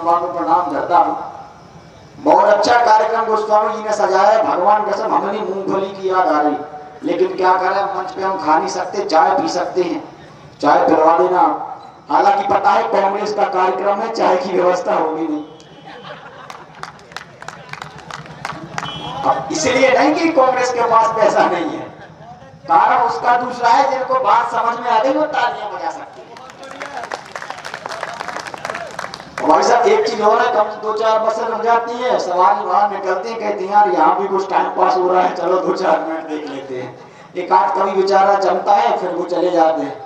बाबू प्रणाम करता हूँ। बहुत अच्छा कार्यक्रम गोस्वामी जी ने सजाया है। भगवान कसम हमने मूंगफली की याद आ रही, लेकिन क्या करें, मंच पे हम खा नहीं सकते, चाय पी सकते हैं। चाय पिलवा देना। हालांकि पता है कांग्रेस का कार्यक्रम है, चाय की व्यवस्था होगी नहीं। अब इसलिए नहीं कि कांग्रेस के पास पैसा नहीं है, कारण उसका दूसरा है, जिनको बात समझ में आ गई वो तालियां बजा सकते हैं। भाई साहब एक चीज और है, कम 2-4 बसें रुक जाती है, सवारी बाहर निकलती है, कहती हैं यार यहाँ भी कुछ टाइम पास हो रहा है, चलो 2-4 मिनट देख लेते हैं। एक आध कभी बेचारा जमता है, फिर वो चले जाते हैं।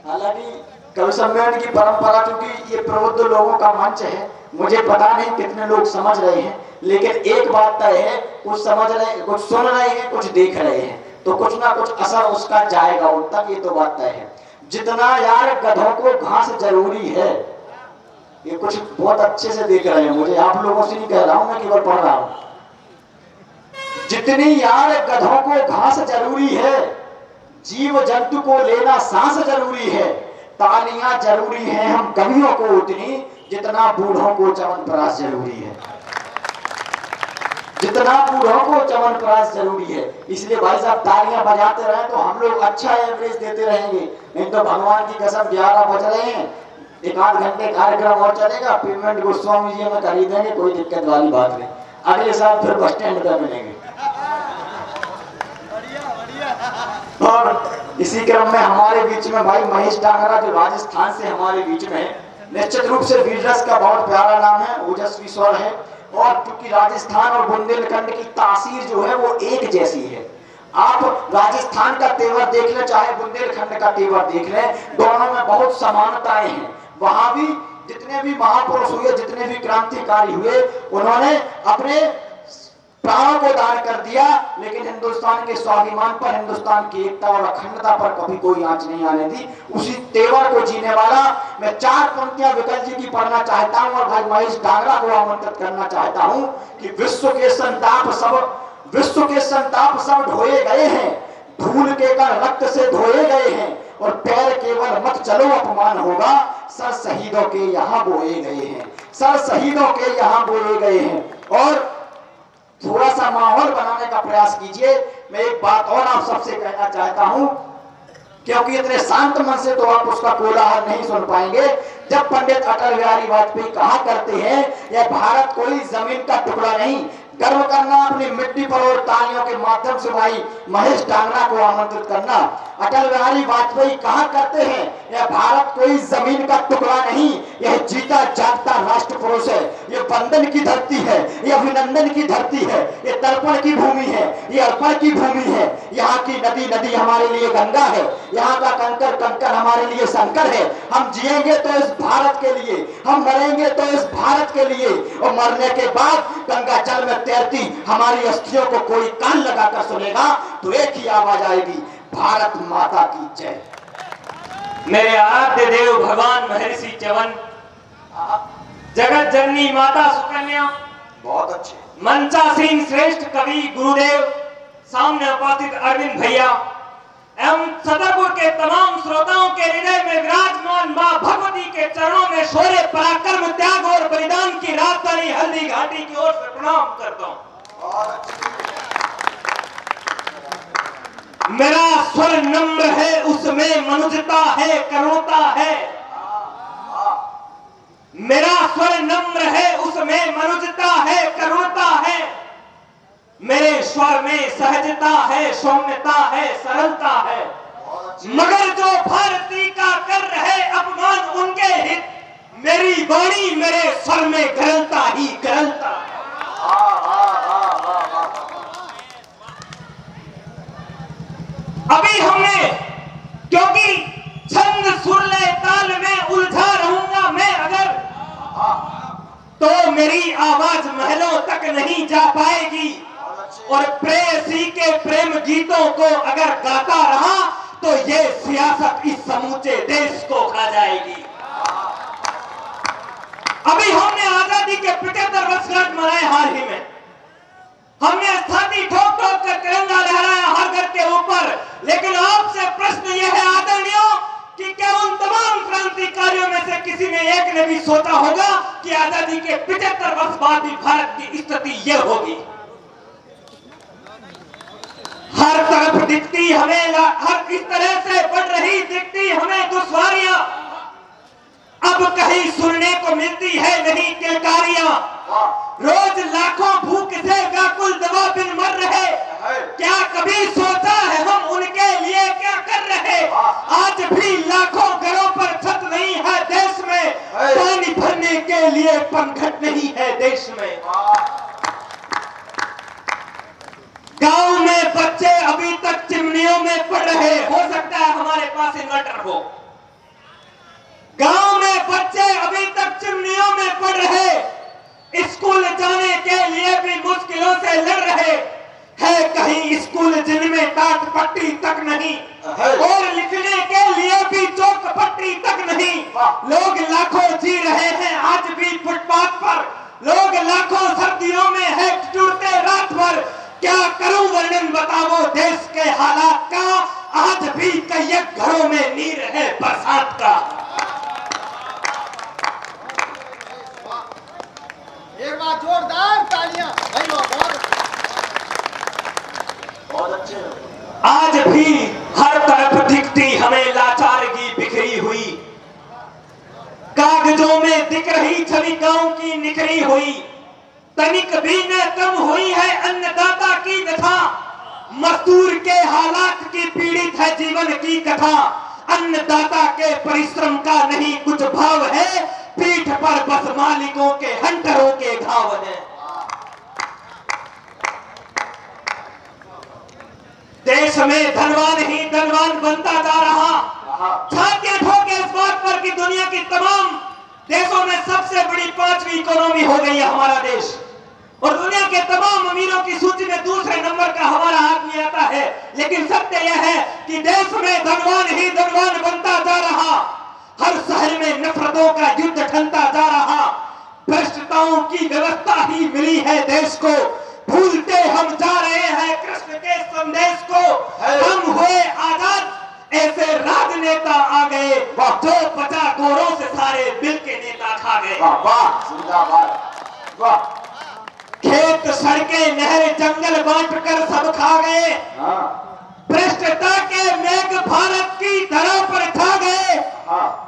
हालांकि कवि सम्मेलन की परंपरा, क्योंकि ये प्रबुद्ध लोगों का मंच है, मुझे पता नहीं कितने लोग समझ रहे हैं, लेकिन एक बात तय है, कुछ समझ रहे, कुछ सुन रहे हैं, कुछ देख रहे हैं, तो कुछ ना कुछ असर उसका जाएगा उन तक, ये तो बात तय है। जितना यार गधों को घास जरूरी है, ये कुछ बहुत अच्छे से देख रहे हैं, मुझे आप लोगों से नहीं कह रहा हूं, मैं केवल पढ़ रहा हूं। जितनी यार गधों को घास जरूरी है, जीव जंतु को लेना सांस जरूरी है, तालियां जरूरी है हम कवियों को उतनी जितना बूढ़ों को च्यवनप्राश जरूरी है। जितना बूढ़ों को च्यवनप्राश जरूरी है। इसलिए भाई साहब तालियां बजाते रहे तो हम लोग अच्छा एवरेज देते रहेंगे, नहीं तो भगवान की कसम 11 बज रहे हैं, एक आध घंटे कार्यक्रम और चलेगा, पेमेंट गोस्वामी जी में खरीदेंगे, कोई दिक्कत वाली बात नहीं। अगले साल फिर बस स्टैंड पर मिलेंगे। और इसी क्रम में हमारे बीच में भाई महेश डांगरा, जो राजस्थान से हमारे बीच में, निश्चित रूप से वीररस का बहुत प्यारा नाम है, ओजस्वी स्वर है, और क्योंकि राजस्थान और बुंदेलखंड की तासीर जो है वो एक जैसी है। आप राजस्थान का तेवर देख ले, चाहे बुंदेलखंड का तेवर देख ले, दोनों में बहुत समानताएं हैं। वहां भी जितने भी महापुरुष हुए, जितने भी क्रांतिकारी हुए, उन्होंने अपने प्राणों को दान कर दिया, लेकिन हिंदुस्तान के स्वाभिमान पर, हिंदुस्तान की एकता और अखंडता पर कभी कोई आंच नहीं आने दी। उसी तेवर को जीने वाला मैं 4 पंक्तियां विकल जी की पढ़ना चाहता हूं और भाई महेश डांगरा को आमंत्रित करना चाहता हूं कि विश्व के संताप सब ढोए गए हैं, धूल के कण रक्त से धोए गए हैं, और पैर केवल मत चलो अपमान होगा, सर शहीदों के यहाँ बोए गए हैं, सर शहीदों के यहाँ बोए गए हैं। और थोड़ा सा माहौल बनाने का प्रयास कीजिए। मैं एक बात और आप सबसे कहना चाहता हूं, क्योंकि इतने शांत मन से तो आप उसका कोलाहल नहीं सुन पाएंगे। जब पंडित अटल बिहारी वाजपेयी कहा करते हैं, यह भारत कोई जमीन का टुकड़ा नहीं, गर्व करना अपनी मिट्टी पर और तालियों के माध्यम से भाई महेश डांगरा को आमंत्रित करना। अटल बिहारी वाजपेयी कहा करते हैं, यह भारत कोई जमीन का टुकड़ा नहीं, यह जीता जागता राष्ट्र पुरुष है, यह वंदन की धरती है, यह अभिनंदन की धरती है, यह तर्पण की भूमि है, यह अर्पण की भूमि है। यहाँ की नदी नदी हमारे लिए गंगा है, यहाँ का कंकर कंकर हमारे लिए शंकर है। हम जिएंगे तो इस भारत के लिए, हम मरेंगे तो इस भारत के लिए, और मरने के बाद गंगा जल में तैरती हमारी अस्थियों को कोई कान लगाकर सुनेगा तो एक ही आवाज आएगी, भारत माता की जय। मेरे आराध्य देव भगवान महर्षि च्यवन, जगत जननी माता सुकन्या, बहुत अच्छे मंचासीन श्रेष्ठ कवि गुरुदेव, सामने उपस्थित अरविंद भैया एवं छतरपुर के तमाम श्रोताओं के हृदय में विराजमान मां भगवती के चरणों में शौर्य, पराक्रम, त्याग और बलिदान की राजधानी हल्दी घाटी की ओर से प्रणाम करता हूं। मेरा स्वर नम्र है, उसमें मनुष्यता है, करुणता है। मेरा स्वर नम्र है, उसमें मनुष्यता है, करुणता है। मेरे स्वर में सहजता है, सौम्यता है, सरलता है। मगर जो भारती का कर रहे अपमान उनके हित, मेरी वाणी मेरे स्वर में गरलता ही गरलता है। अभी हमने, क्योंकि छंद सुर लय ताल में उलझा रहूंगा मैं अगर, तो मेरी आवाज महलों तक नहीं जा पाएगी, और प्रेयसी के प्रेम गीतों को अगर गाता रहा तो ये सियासत इस समूचे देश को खा जाएगी। अभी हमने आजादी के 75 वर्षगांठ मनाए हाल ही में, हमने छाती ठोक ठोक कर तिरंगा लहराया हर घर के ऊपर, लेकिन आपसे प्रश्न यह है आदरणीयों कि क्या उन तमाम क्रांतिकारियों में से किसी ने एक ने भी सोचा होगा कि आजादी के 75 वर्ष बाद भी भारत की स्थिति यह होगी। हर तरफ दिखती हमें हर इस तरह से बढ़ रही दिखती हमें दुश्वारियां, अब कहीं सुनने को मिलती है नहीं किलकारियां। रोज लाखों भूख से व्याकुल दवा बिन मर रहे, क्या कभी सोचा है हम उनके लिए क्या कर रहे। आज भी लाखों घरों पर छत नहीं है देश में, पानी भरने के लिए पंखट नहीं है देश में। गांव में बच्चे अभी तक चिमनियों में पढ़ रहे, हो सकता है हमारे पास इन्वर्टर हो। गांव में बच्चे अभी तक चिमनियों में पढ़ रहे, स्कूल जाने के लिए भी मुश्किलों से लड़ रहे हैं। कहीं स्कूल जिनमें टाट पट्टी तक नहीं और लिखने के लिए भी चौक पट्टी तक नहीं। लोग लाखों जी रहे हैं आज भी फुटपाथ पर, लोग लाखों सर्दियों में है टूटते रात भर। क्या करूं वर्णन बताओ देश के हालात का, आज भी कई घरों में नीर है बरसात का। एक बार जोरदार तालियां भाई बहुत अच्छे। आज भी हर तरफ दिखती हमें लाचारगी बिखरी हुई, कागजों में दिख रही छवि गांव की निखरी हुई। तनिक भी न कम हुई है अन्नदाता की व्यथा, मजदूर के हालात की पीड़ित है जीवन की कथा। अन्नदाता के परिश्रम का नहीं कुछ भाव है, पीठ पर बस मालिकों के हंटरों के घाव है। देश में धनवान ही धनवान बनता जा रहा। छातियां ठोके इस बात पर कि दुनिया की तमाम देशों में सबसे बड़ी 5वीं इकोनॉमी हो गई है हमारा देश, और दुनिया के तमाम अमीरों की सूची में दूसरे नंबर का हमारा आदमी आता है। लेकिन सत्य यह है कि देश में धनवान ही धनवान बनता जा रहा, हर शहर में नफरतों का युद्ध ठनता जा रहा। भ्रष्टताओं की व्यवस्था ही मिली है देश को, भूलते हम जा रहे हैं कृष्ण के संदेश को। हम हुए आजाद ऐसे राजनेता आ गए, जो 50 गोरों से सारे बिल के नेता खा गए। खेत सड़कें नहर जंगल बांट कर सब खा गए, भ्रष्टता के मेघ भारत की धरा पर छा गए।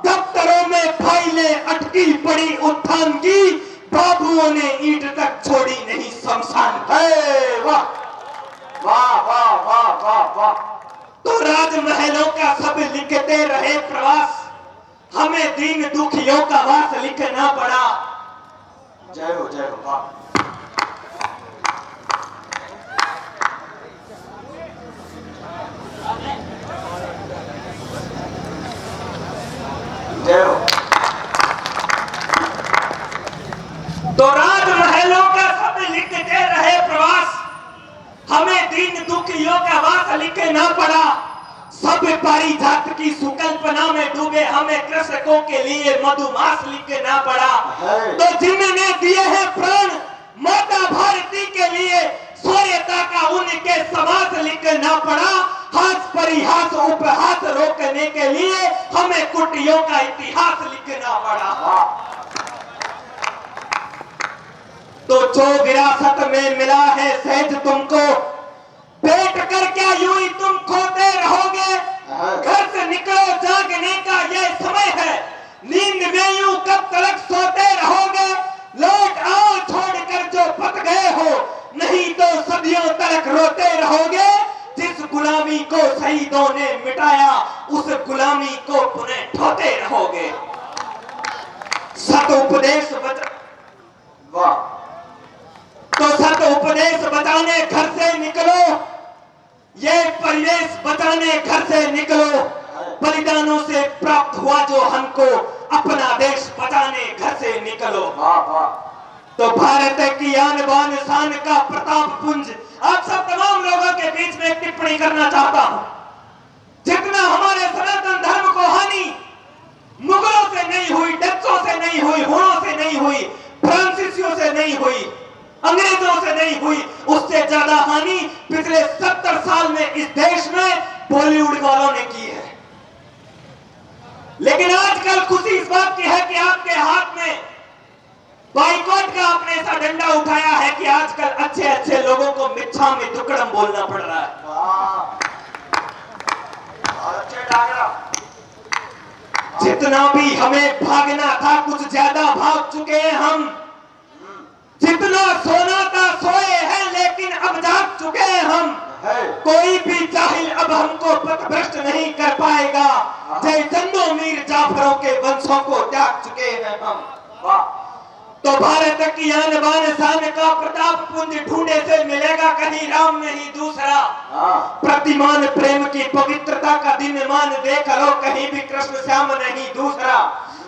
दफ्तरों में फाइलें अटकी पड़ी उत्थान की, बाबुओं ने ईंट तक छोड़ी नहीं शमशान। वाह वाह वाह वाह वाह वाह। तो राजमहलों का सब लिखते रहे प्रवास, हमें दीन दुखियों का वास लिखना पड़ा। जय हो जय हो। वाह जय हो। तो राजमहलों का सब लिखते रहे प्रवास, हमें दीन दुखियों का वास लिखना पड़ा। सब पारिजात की सुकल्पना में डूबे हमें कृषकों के लिए मधुमास लिखना पड़ा। तो जिन्होंने दिए हैं प्राण माता भारती के लिए, स्वयंता का उनके समाज लिखना पड़ा। हाथ परिहास उपहास रोकने के लिए हमें कुटियों का इतिहास लिखना पड़ा। तो जो विरासत में मिला है सहज तुमको, बैठ कर क्या यूं ही तुम खोते रहोगे। घर से निकलो जागने का ये समय है, नींद में यूं कब तक सोते रहोगे। लौट आओ छोड़कर जो पत गए हो, नहीं तो सदियों तक रोते रहोगे। जिस गुलामी को शहीदों ने मिटाया, उस गुलामी को पुनः ढोते रहोगे। सत उपदेश वाह। तो सत उपदेश बचाने घर से निकलो, ये परिवेश बचाने घर से निकलो। बलिदानों से प्राप्त हुआ जो हमको, अपना देश बचाने घर से निकलो। वाह वाह। तो भारत की आन बान शान का प्रताप पुंज, आप सब तमाम लोगों के बीच में एक टिप्पणी करना चाहता हूं। जितना हमारे सनातन धर्म को हानि मुगलों से नहीं हुई, डच्चों से नहीं हुई, हुणों से नहीं हुई, फ्रांसीसियों से नहीं हुई, अंग्रेजों से नहीं हुई, उससे ज्यादा हानि पिछले 70 साल में इस देश में बॉलीवुड वालों ने की है। लेकिन आजकल खुशी इस बात की है कि आपके हाथ में बाइकॉट का आपने ऐसा डंडा उठाया है कि आजकल अच्छे अच्छे लोगों को मिच्छा में दुक्कड़म बोलना पड़ रहा है। अच्छे डागरा। जितना भी हमें भागना था कुछ ज्यादा भाग चुके हैं हम। जितना सोना था सोए हैं लेकिन अब जाग चुके हैं हम। कोई भी जाहिल अब हमको पथभ्रष्ट नहीं कर पाएगा। जय चंदो मीर जाफरों के वंशों को त्याग चुके हैं हम। तो भारत की आन बान शान का प्रताप पुंज ढूंढे से मिलेगा कहीं राम नहीं दूसरा। प्रतिमान प्रेम की पवित्रता का दिन मान देख लो कहीं भी कृष्ण श्याम नहीं दूसरा।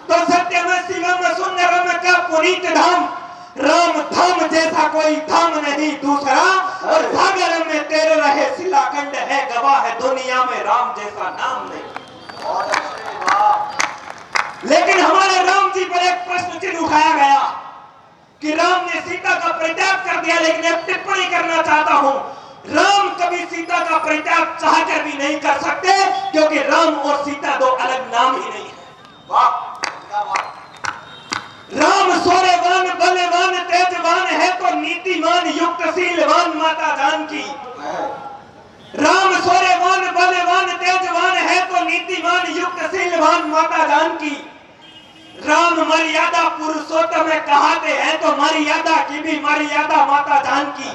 तो सत्यम शिवम सुंदरम का पुनीत धाम राम धाम जैसा कोई धाम नहीं दूसरा। और सागर में तेरे रहे शिलाखंड है गवाह है दुनिया में राम जैसा नाम नहीं। लेकिन हमारे राम जी पर एक प्रश्न चिन्ह उठाया गया कि राम ने सीता का परित्याग कर दिया। लेकिन एक टिप्पणी करना चाहता हूं, राम कभी सीता का परित्याग चाहकर भी नहीं कर सकते क्योंकि राम और सीता दो अलग नाम ही नहीं है। राम शौर्यवान बलवान तेजवान है तो नीतिमान युक्तशीलवान माता जानकी। राम शौर्यवान बलवान तेजवान है तो नीतिमान युक्तशीलवान माता जानकी। राम मर्यादा पुरुषोत्तम कहाते हैं तो मर्यादा की भी मर्यादा माता जानकी।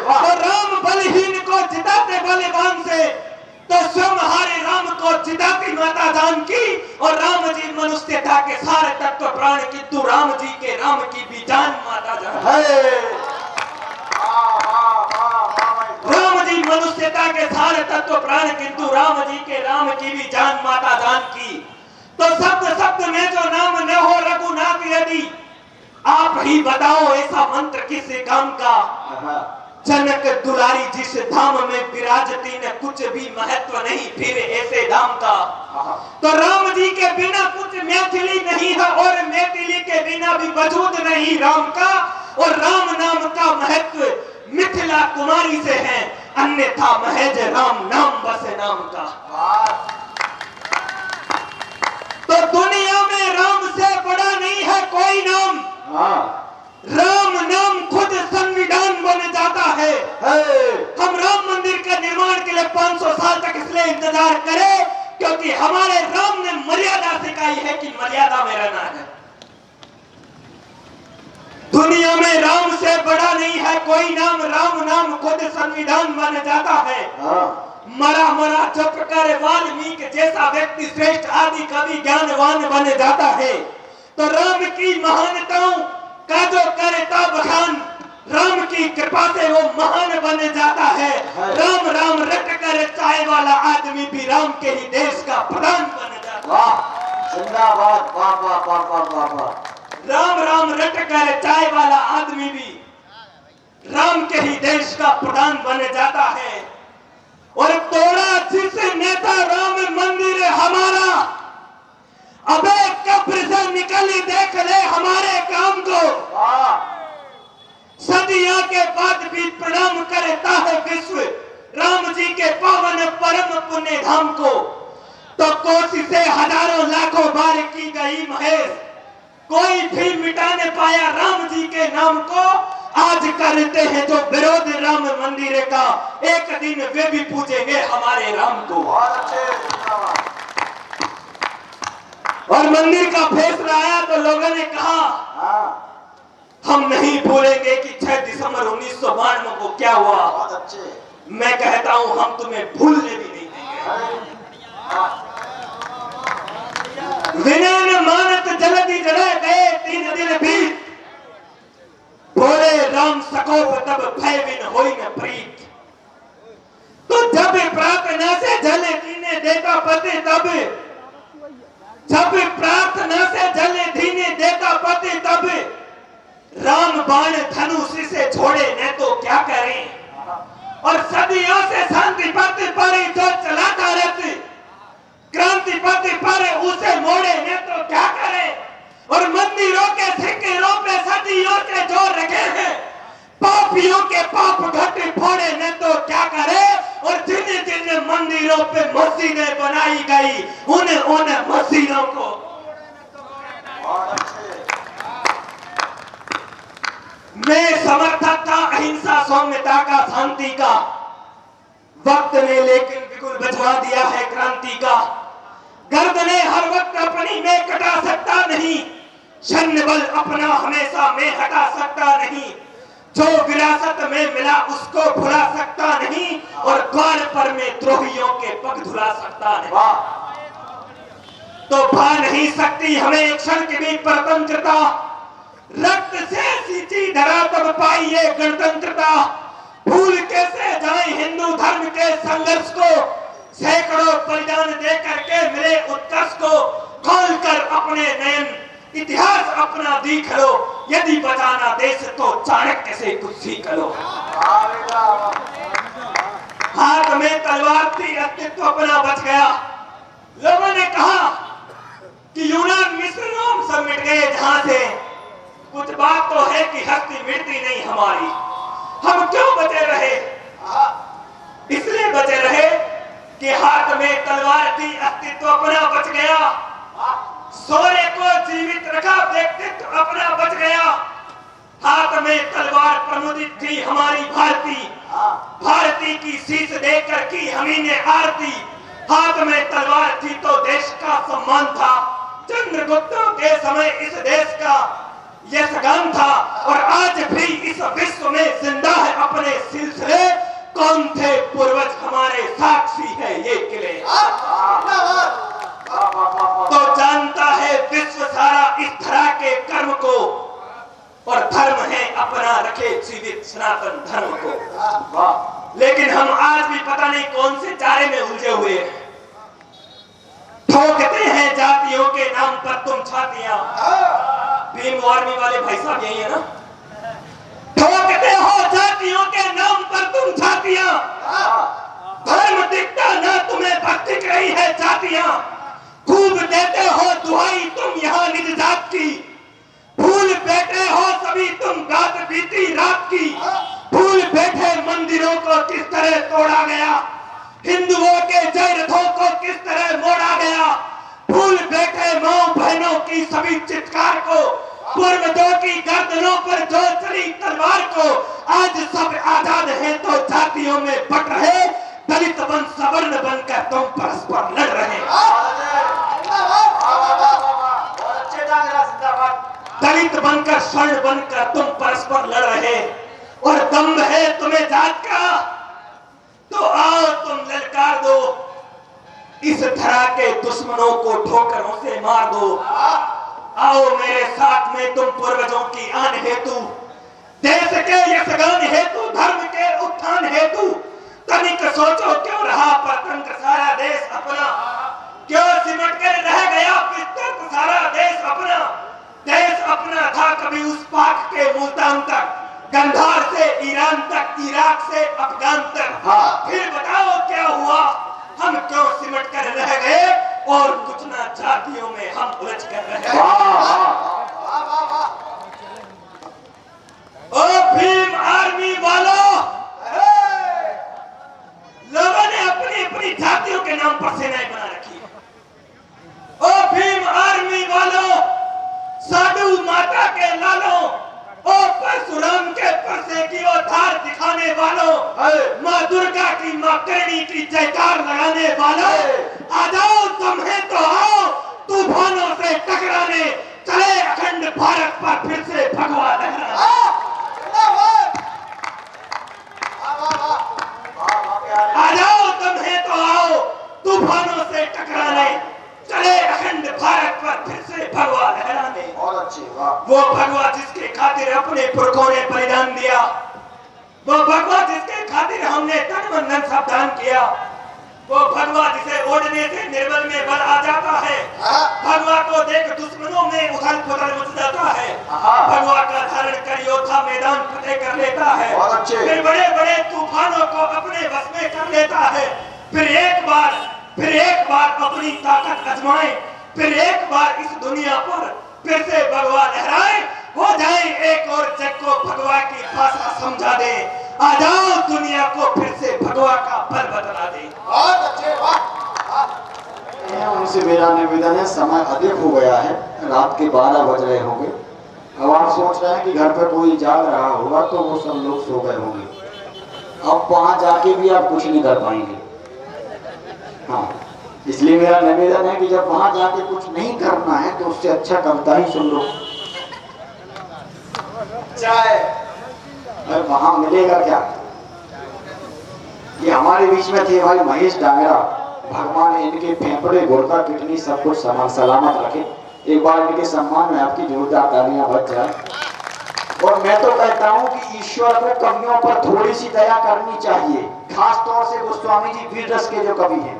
तो राम बलहीन को जिताते बलवान से तो स्वयं हारे राम को जिताती माता जानकी। और राम जी मनुष्यता के सारे तत्व प्राण किंतु राम जी के राम की भी जान माता जानकी। राम जी मनुष्यता के सारे तत्व प्राण किंतु राम जी के राम की भी जान माता जानकी। तो शब्द शब्द में जो नाम न हो रघुनाथ यदि आप ही बताओ ऐसा मंत्र किस काम का। जनक दुलारी जिस धाम में विराजती न कुछ भी महत्व नहीं फिर ऐसे धाम का। तो राम जी के बिना कुछ मैथिली नहीं है और मैथिली के बिना भी वजूद नहीं राम का। और राम नाम का महत्व मिथिला कुमारी से है अन्यथा महज राम नाम बस नाम का। तो दुनिया में राम से बड़ा नहीं है कोई नाम। राम नाम खुद संविधान बन जाता है। हम राम मंदिर के निर्माण के लिए 500 साल तक इसलिए इंतजार करें क्योंकि हमारे राम ने मर्यादा सिखाई है कि मर्यादा में रहना है। दुनिया में राम से बड़ा नहीं है कोई नाम। राम नाम खुद संविधान बन जाता है। मरा मरा जप कर वाल्मीकि जैसा व्यक्ति श्रेष्ठ आदि कवि ज्ञानवान बन जाता है। तो राम की महानताओं का जो करता बखान राम की कृपा से वो महान बन जाता है। राम राम रट कर चाय वाला आदमी भी राम के ही देश का प्रधान बन जाता है। जिंदाबाद। वाह वाह वाह वाह वाह वाह। राम राम रट कर चाय वाला आदमी भी राम के ही देश का प्रधान बन जाता है। और तोड़ा जिस नेता राम मंदिर हमारा अबे कब्र से निकली देख ले हमारे काम को। सदियों के बाद भी प्रणाम करता है विश्व राम जी के पावन परम पुण्य धाम को। तो कोशिशें हजारों लाखों बार की गई महेश कोई भी मिटा नहीं पाया राम जी के नाम को। आज करते हैं जो विरोध राम मंदिर का एक दिन वे भी पूजेंगे हमारे राम को। और मंदिर का फैसला आया तो लोगों ने कहा हम नहीं भूलेंगे कि 6 दिसंबर 1992 को क्या हुआ। मैं कहता हूं हम तुम्हें भूलने भी नहीं देंगे। विनय मानत जल्दी जड़े गए 3 दिन बीत बोले राम सकोप तब भय बिन होई न प्रीत। तो जब प्रार्थना से जले दीने देता पति तब जब प्रार्थना से जले दीने देता पति तब राम बाण धनुष से छोड़े न तो क्या करें। और सदियों से शांति पथ पर जो चलाता रहते क्रांति पथ पर उसे मोड़े न तो क्या करे। और मंदिरों के ठिकानों पे सदियों से जो रखे हैं पापियों के पाप घट फोड़े न तो क्या करे। और जिन जिन मंदिरों पे मस्जिदें बनाई गई, उन मस्जिदों को बहुत अच्छे। मैं समर्थक था अहिंसा, सौम्यता का, शांति का। वक्त ने लेकिन बिल्कुल बजवा दिया है क्रांति का। गर्दनें हर वक्त अपनी में कटा सकता नहीं, सैन्य बल अपना हमेशा में हटा सकता नहीं। जो विरासत में मिला उसको भुला सकता नहीं, और द्वार पर में द्रोहियों के पग धुला सकता नहीं। तो भा नहीं सकती हमें एक क्षण की भी परतंत्रता। रक्त से सींची धरा तब पाई ये गणतंत्रता। भूल कैसे जाए हिंदू धर्म के संघर्ष को, सैकड़ों बलिदान दे करके मिले उत्कर्ष को। खोल कर अपने नयन इतिहास अपना देख लो, यदि बचाना देश तो चाणक्य से कुछ सीख लो। हाथ में तलवार थी, अस्तित्व अपना बच गया। लोगों ने कहा कि यूनान मिस्र रोम सब मिट गए जहां से। कुछ बात तो है कि हस्ती मिटती नहीं हमारी। हम क्यों बचे रहे? इसलिए बचे रहे कि हाथ में तलवार थी, अस्तित्व अपना बच गया। सोने को जीवित रखा, व्यक्तित्व अपना बच गया। हाथ में तलवार प्रमुदित थी हमारी भारती की शीश देकर की हमी ने आरती। हाथ में तलवार थी तो देश का सम्मान था। चंद्रगुप्तों के समय इस देश का यह सगान था, और आज भी इस विश्व में जिंदा है अपने सिलसिले। कौन थे पूर्वज हमारे, साक्षी है ये किले। तो जानता है विश्व सारा इस धरा के कर्म को, और धर्म है अपना रखे जीवित सनातन धर्म को। लेकिन हम आज भी पता नहीं कौन से चारे में उलझे हुए हैं। ठोकते हैं जातियों के नाम पर तुम छातियां। भीम आर्मी वाले भाई साहब यही है ना? ठोकते हो जातियों के नाम पर तुम छातियां। धर्म दिखता ना तुम्हें, भक्ति रही है जातियां। खूब देते हो दुहाई तुम यहाँ निज जात की। भूल बैठे हो सभी तुम गात बीती रात की। भूल बैठे मंदिरों को किस तरह तोड़ा गया, हिंदुओं के जय रथों को किस तरह मोड़ा गया। भूल बैठे मां बहनों की सभी चित्कार को, पूर्वजों की गर्दनों पर जो चली तलवार को। आज सब आजाद हैं तो जातियों में बट रहे, दलित बन सवर्ण बनकर तुम परस्पर लड़ रहे। दलित बनकर स्वर्ण बनकर तुम परस्पर लड़ रहे, और दम्भ है तुम्हें जात का तो आओ तुम ललकार दो। इस धरा के दुश्मनों को ठोकरों से मार दो। आओ मेरे साथ में तुम पूर्वजों की आन हेतु, देश के यशगान हेतु, धर्म के उत्थान हेतु। तनिक सोचो क्यों रहा परतंत्र सारा देश अपना, क्यों सिमट कर रह गया विस्तृत सारा देश अपना। देश अपना था कभी उस पाक के मुल्तान तक, गंधार से ईरान तक, इराक से अफगान तक। फिर बताओ क्या हुआ, हम क्यों सिमट कर रह गए, और कुछ ना जातियों में हम उलझ कर रह गए। ओ भीम आर्मी वालों, लोगों ने अपनी अपनी जातियों के नाम पर सेनाएं बना रखी। ओ भीम आर्मी वालों, साधु माता के लालों, ओ परशुराम के परसे की ओ धार दिखाने वालों, माँ दुर्गा की, माँ करणी की जयकार लगाने वालों, आ जाओ तुम्हें तो आओ तूफानों से टकराने, चले अखंड भारत पर फिर से भगवा लहराने। आ जाओ तुम्हें तो आओ तूफानों से टकराने, चले अखंड भारत पर फिर से भगवा लहराने। बहुत अच्छी, वाह। वो भगवा जिसके खातिर अपने पुरखों ने बलिदान दिया, वो भगवा जिसके खातिर हमने तन मन धन सब दान किया, वो भगवा जिसे ओढ़ने से निर्बल में बल आ जाता है। भगवा को देख दुश्मनों में उथल पुथल मच जाता है। भगवा का धारण कर योद्धा मैदान फतेह कर लेता है। फिर बड़े बड़े तूफानों को अपने बस में कर लेता है। फिर एक बार अपनी ताकत आजमाए, फिर एक बार इस दुनिया पर फिर से भगवा लहराए। हो जाए एक और जग को भगवा की भाषा समझा दे। आ जाओ दुनिया को फिर से भगवा का बल बदला दे। बहुत अच्छे, वाह। उनसे मेरा निवेदन है, समय अधिक हो गया है, रात के 12 बज रहे होंगे। अब आप सोच रहे हैं कि घर पर कोई जाग रहा होगा तो वो सब लोग सो गए होंगे। अब वहां जाके भी आप कुछ नहीं कर पाएंगे। हाँ, इसलिए मेरा निवेदन है कि जब वहां जाके कुछ नहीं करना है तो उससे अच्छा कविता ही सुन लो। चाय अरे वहां मिलेगा क्या? ये हमारे बीच में थे भाई महेश डांगरा, भगवान ने इनके फेफड़े, गुर्दा, किडनी सब कुछ सलामत रखे। एक बार इनके सम्मान में आपकी जोरदार तालियां बज जाए। और मैं तो कहता हूं कि ईश्वर को कवियों पर थोड़ी सी दया करनी चाहिए, खास तौर से गोस्वामी जी वीर रस के जो कवि हैं।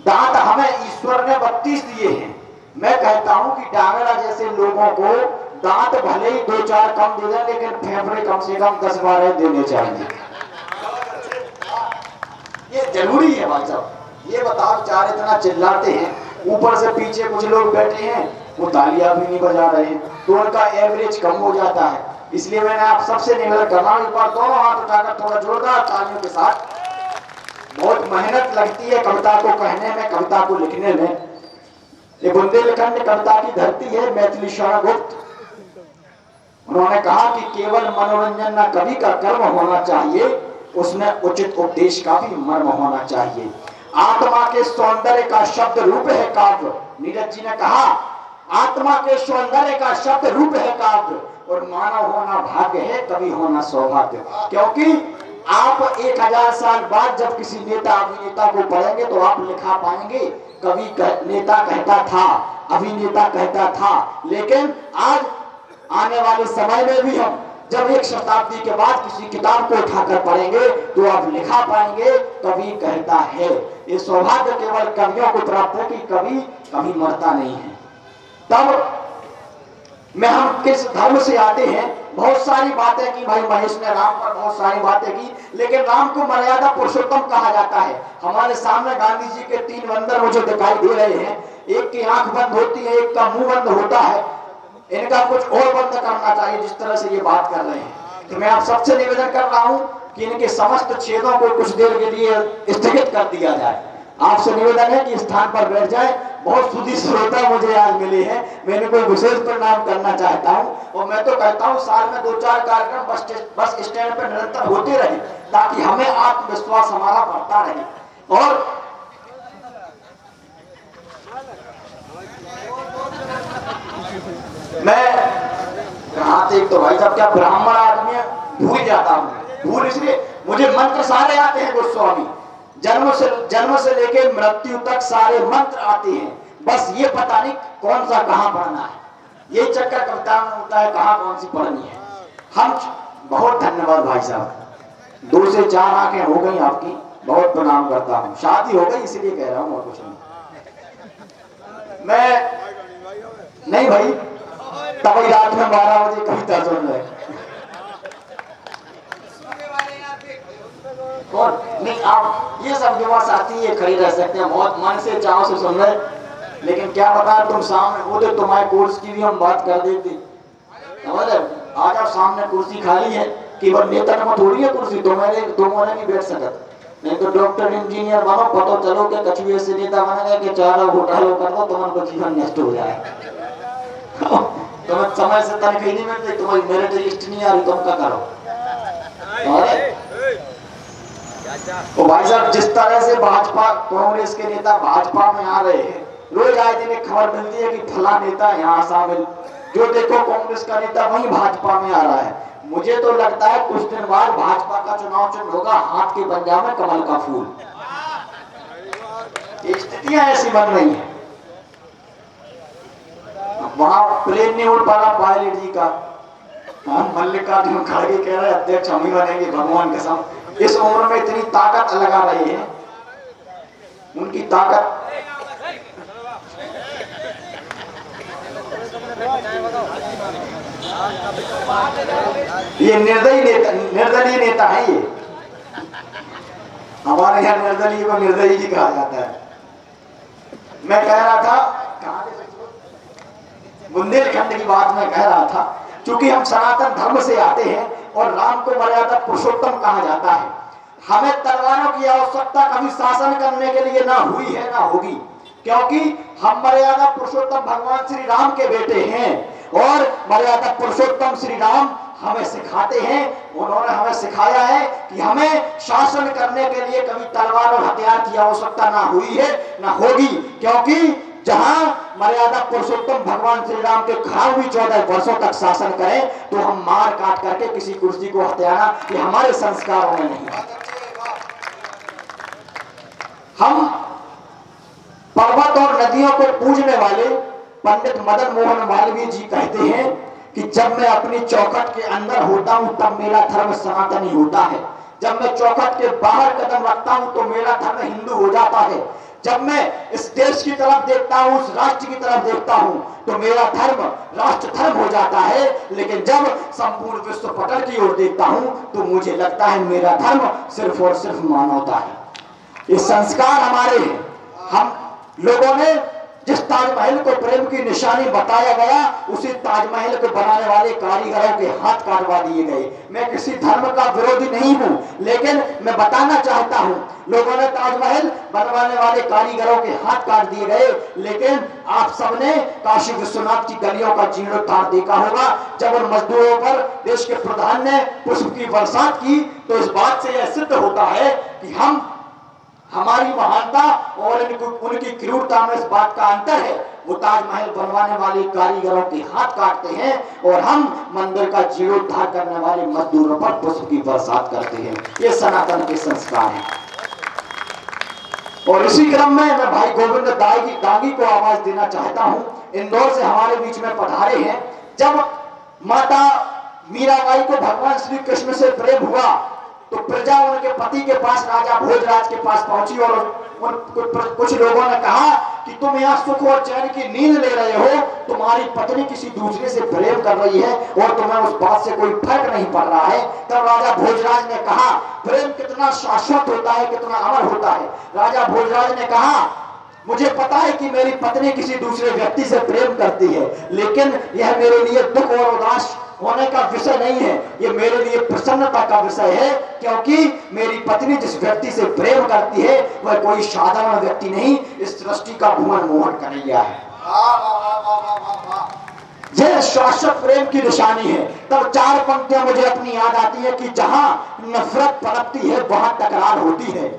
दांत हमें ईश्वर ने 32 दिए हैं। मैं कहता हूं कि डांगरा जैसे लोगों को दांत भले ही 2-4 कम दे दें, लेकिन फेफड़े कम से कम 10-12 देने चाहिए। ये जरूरी है भाई साहब। ये बताओ, चार इतना चिल्लाते हैं, ऊपर से पीछे कुछ लोग बैठे हैं, वो तालियां भी नहीं बजा रहे हैं, तो उनका एवरेज कम हो जाता है। इसलिए मैंने आप सबसे निवेदन कर रहा हूं, एक बार दोनों हाथ उठाकर थोड़ा जोरदार तालियों के साथ। बहुत मेहनत लगती है कविता को कहने में, कविता को लिखने में। ये बुंदेलखंड कविता की धरती है, मैथिली शरण गुप्त। उन्होंने कहा कि केवल मनोरंजन न कवि का कर्म होना चाहिए, उसमें उचित उपदेश का भी मर्म होना चाहिए। आत्मा के सौंदर्य का शब्द रूप है काव्य। नीरज जी ने कहा आत्मा के सौंदर्य का शब्द रूप है काव्य, और मानव होना भाग्य है, कवि होना सौभाग्य। क्योंकि आप 1000 साल बाद जब किसी नेता अभिनेता को पढ़ेंगे तो आप लिखा पाएंगे कवि नेता कहता था, अभिनेता कहता था। लेकिन आज आने वाले समय में भी हम जब 1 शताब्दी के बाद किसी किताब को उठाकर पढ़ेंगे तो आप लिखा पाएंगे कवि कहता है। ये सौभाग्य केवल कवियों को प्राप्त है कि कवि कभी मरता नहीं है। तब में हम किस धर्म से आते हैं, बहुत सारी बातें की भाई महेश ने राम पर बहुत सारी बातें की, लेकिन राम को मर्यादा पुरुषोत्तम कहा जाता है। हमारे सामने गांधी जी के 3 बंदर मुझे दिखाई दे रहे हैं, एक की आंख बंद होती है, एक का मुंह बंद होता है। इनका कुछ और बंद करना चाहिए जिस तरह से ये बात कर रहे हैं। तो मैं आप सबसे निवेदन कर रहा हूं कि इनके समस्त छेदों को कुछ देर के लिए स्थगित कर दिया जाए। आपसे निवेदन है कि स्थान पर बैठ जाए। बहुत सुधी श्रोता मुझे आज मिले हैं, मैंने कोई विशेष प्रणाम करना चाहता हूं। और मैं तो कहता हूं साल में 2-4 कार्यक्रम बस स्टैंड पर निरंतर होते रहे, ताकि हमें आत्मविश्वास हमारा बढ़ता रहे। और मैं कहा थे तो भाई साहब क्या ब्राह्मण आदमी है, भूल जाता हूँ। भूल इसलिए मुझे मंत्र सारे आते हैं गोस्वामी, जन्म से लेकर मृत्यु तक सारे मंत्र आते हैं, बस ये पता नहीं कौन सा कहाँ पढ़ना है। ये चक्कर कविता में होता है, कहाँ कौन सी पढ़नी है। हम बहुत धन्यवाद भाई साहब, 2 से 4 आंखें हो गई आपकी, बहुत प्रणाम करता हूँ। शादी हो गई इसलिए कह रहा हूँ, और कुछ नहीं। मैं नहीं भाई, तभी रात में 12 बजे कविता सुन रहे कौन नहीं। आप ये सब जो बात आती है खड़ी रह सकते हैं, बहुत मन से चाव से सुन रहे, लेकिन क्या बता तुम सामने वो तो तुम्हारे कोर्स की भी हम बात कर देते। आज आप सामने कुर्सी खाली है, केवल नेता में थोड़ी है कुर्सी, तुम्हारे नहीं बैठ सकते। नहीं तो डॉक्टर इंजीनियर बनो, पता चलो कि कछुए से नेता बनेगा कि चारों घोटालों कर दो, तुम्हारा जीवन नष्ट हो जाए। तुम्हें समय से तनख्वाह नहीं मिलती, तुम्हारी मेरिट लिस्ट नहीं आ रही, तुम क्या करो। तो भाई साहब जिस तरह से भाजपा कांग्रेस के नेता भाजपा में आ रहे हैं, रोज आए दिन एक खबर मिलती है कि फला नेता यहाँ शामिल, जो देखो कांग्रेस का नेता वही भाजपा में आ रहा है। मुझे तो लगता है कुछ दिन बाद भाजपा का चुनाव चिन्ह होगा हाथ के पंजा में कमल का फूल। स्थितियां ऐसी बन रही है। वहां प्लेन नहीं उड़ पा रहा पायलट जी का, मल्लिकार्जुन खड़गे कह रहे अध्यक्ष हम ही बनेंगे, भगवान कसम। इस उम्र में इतनी ताकत लगा रहे हैं, उनकी ताकत। ये निर्दलीय नेता है। ये हमारे यहाँ निर्दलीय को निर्दयी ही कहा जाता है। मैं कह रहा था बुंदेलखंड की बात मैं कह रहा था, चूंकि हम सनातन धर्म से आते हैं और राम को मर्यादा पुरुषोत्तम कहा जाता है, हमें तलवारों की आवश्यकता कभी शासन करने के लिए ना हुई है ना होगी, क्योंकि हम मर्यादा पुरुषोत्तम भगवान श्री राम के बेटे हैं और मर्यादा पुरुषोत्तम श्री राम हमें सिखाते हैं। उन्होंने हमें सिखाया है कि हमें शासन करने के लिए कभी तलवार और हथियार की आवश्यकता ना हुई है ना होगी, क्योंकि जहां मर्यादा पुरुषोत्तम भगवान श्री राम के खराब हुई 14 वर्षों तक शासन करें तो हम मार काट करके किसी कुर्सी को हथियाना ये हमारे संस्कारों में नहीं है। हम पर्वत और नदियों को पूजने वाले पंडित मदन मोहन मालवीय जी कहते हैं कि जब मैं अपनी चौखट के अंदर होता हूं तब मेरा धर्म सनातनी होता है, जब मैं चौखट के बाहर कदम रखता हूं तो मेरा धर्म हिंदू हो जाता है, जब मैं इस देश की तरफ देखता हूं, उस राष्ट्र की तरफ देखता हूं तो मेरा धर्म राष्ट्र धर्म हो जाता है, लेकिन जब संपूर्ण विश्व पटल की ओर देखता हूं तो मुझे लगता है मेरा धर्म सिर्फ और सिर्फ मानवता है। ये संस्कार हमारे हैं। हम लोगों ने जिस ताजमहल को प्रेम की निशानी बताया गया, उसी ताजमहल को बनाने वाले कारीगरों के हाथ काटवा दिए गए। मैं किसी धर्म का विरोधी नहीं हूं, लेकिन मैं बताना चाहता हूं लोगों ने ताजमहल बनवाने वाले कारीगरों के हाथ काट दिए गए, लेकिन आप सबने काशी विश्वनाथ की गलियों का जीर्णोद्धार देखा होगा। जब उन मजदूरों पर देश के प्रधान ने पुष्प की बरसात की तो इस बात से यह सिद्ध होता है कि हमारी महानता और उनकी क्रूरता में इस बात का अंतर है। वो ताजमहल बनवाने वाले कारीगरों के हाथ काटते हैं और हम मंदिर का जीर्णोद्धार करने वाले मजदूरों पर पुष्प की बरसात करते हैं। ये सनातन के संस्कार हैं। और इसी क्रम में मैं भाई गोविंद दांगी को आवाज देना चाहता हूं। इंदौर से हमारे बीच में पधारे हैं। जब माता मीराबाई को भगवान श्री कृष्ण से प्रेम हुआ तो प्रजा उनके पति के पास राजा भोजराज के पास पहुंची और कुछ लोगों ने कहा कि तुम यहाँ सुख और चैन की नींद ले रहे हो, तुम्हारी पत्नी किसी दूसरे से प्रेम कर रही है और तुम्हें उस बात से कोई फर्क नहीं पड़ रहा है। तब राजा भोजराज ने कहा प्रेम कितना शाश्वत होता है, कितना अमर होता है। राजा भोजराज ने कहा मुझे पता है कि मेरी पत्नी किसी दूसरे व्यक्ति से प्रेम करती है, लेकिन यह मेरे लिए दुख और उदास होने का विषय नहीं है, ये मेरे लिए प्रसन्नता का विषय है, क्योंकि मेरी पत्नी जिस व्यक्ति से प्रेम करती है वह कोई साधारण व्यक्ति नहीं, इस सृष्टि का भुवन मोहन कन्हैया है। यह शाश्वत प्रेम की निशानी है। तब 4 पंक्तियां मुझे अपनी याद आती है कि जहां नफरत पनपती है वहां तकरार होती है,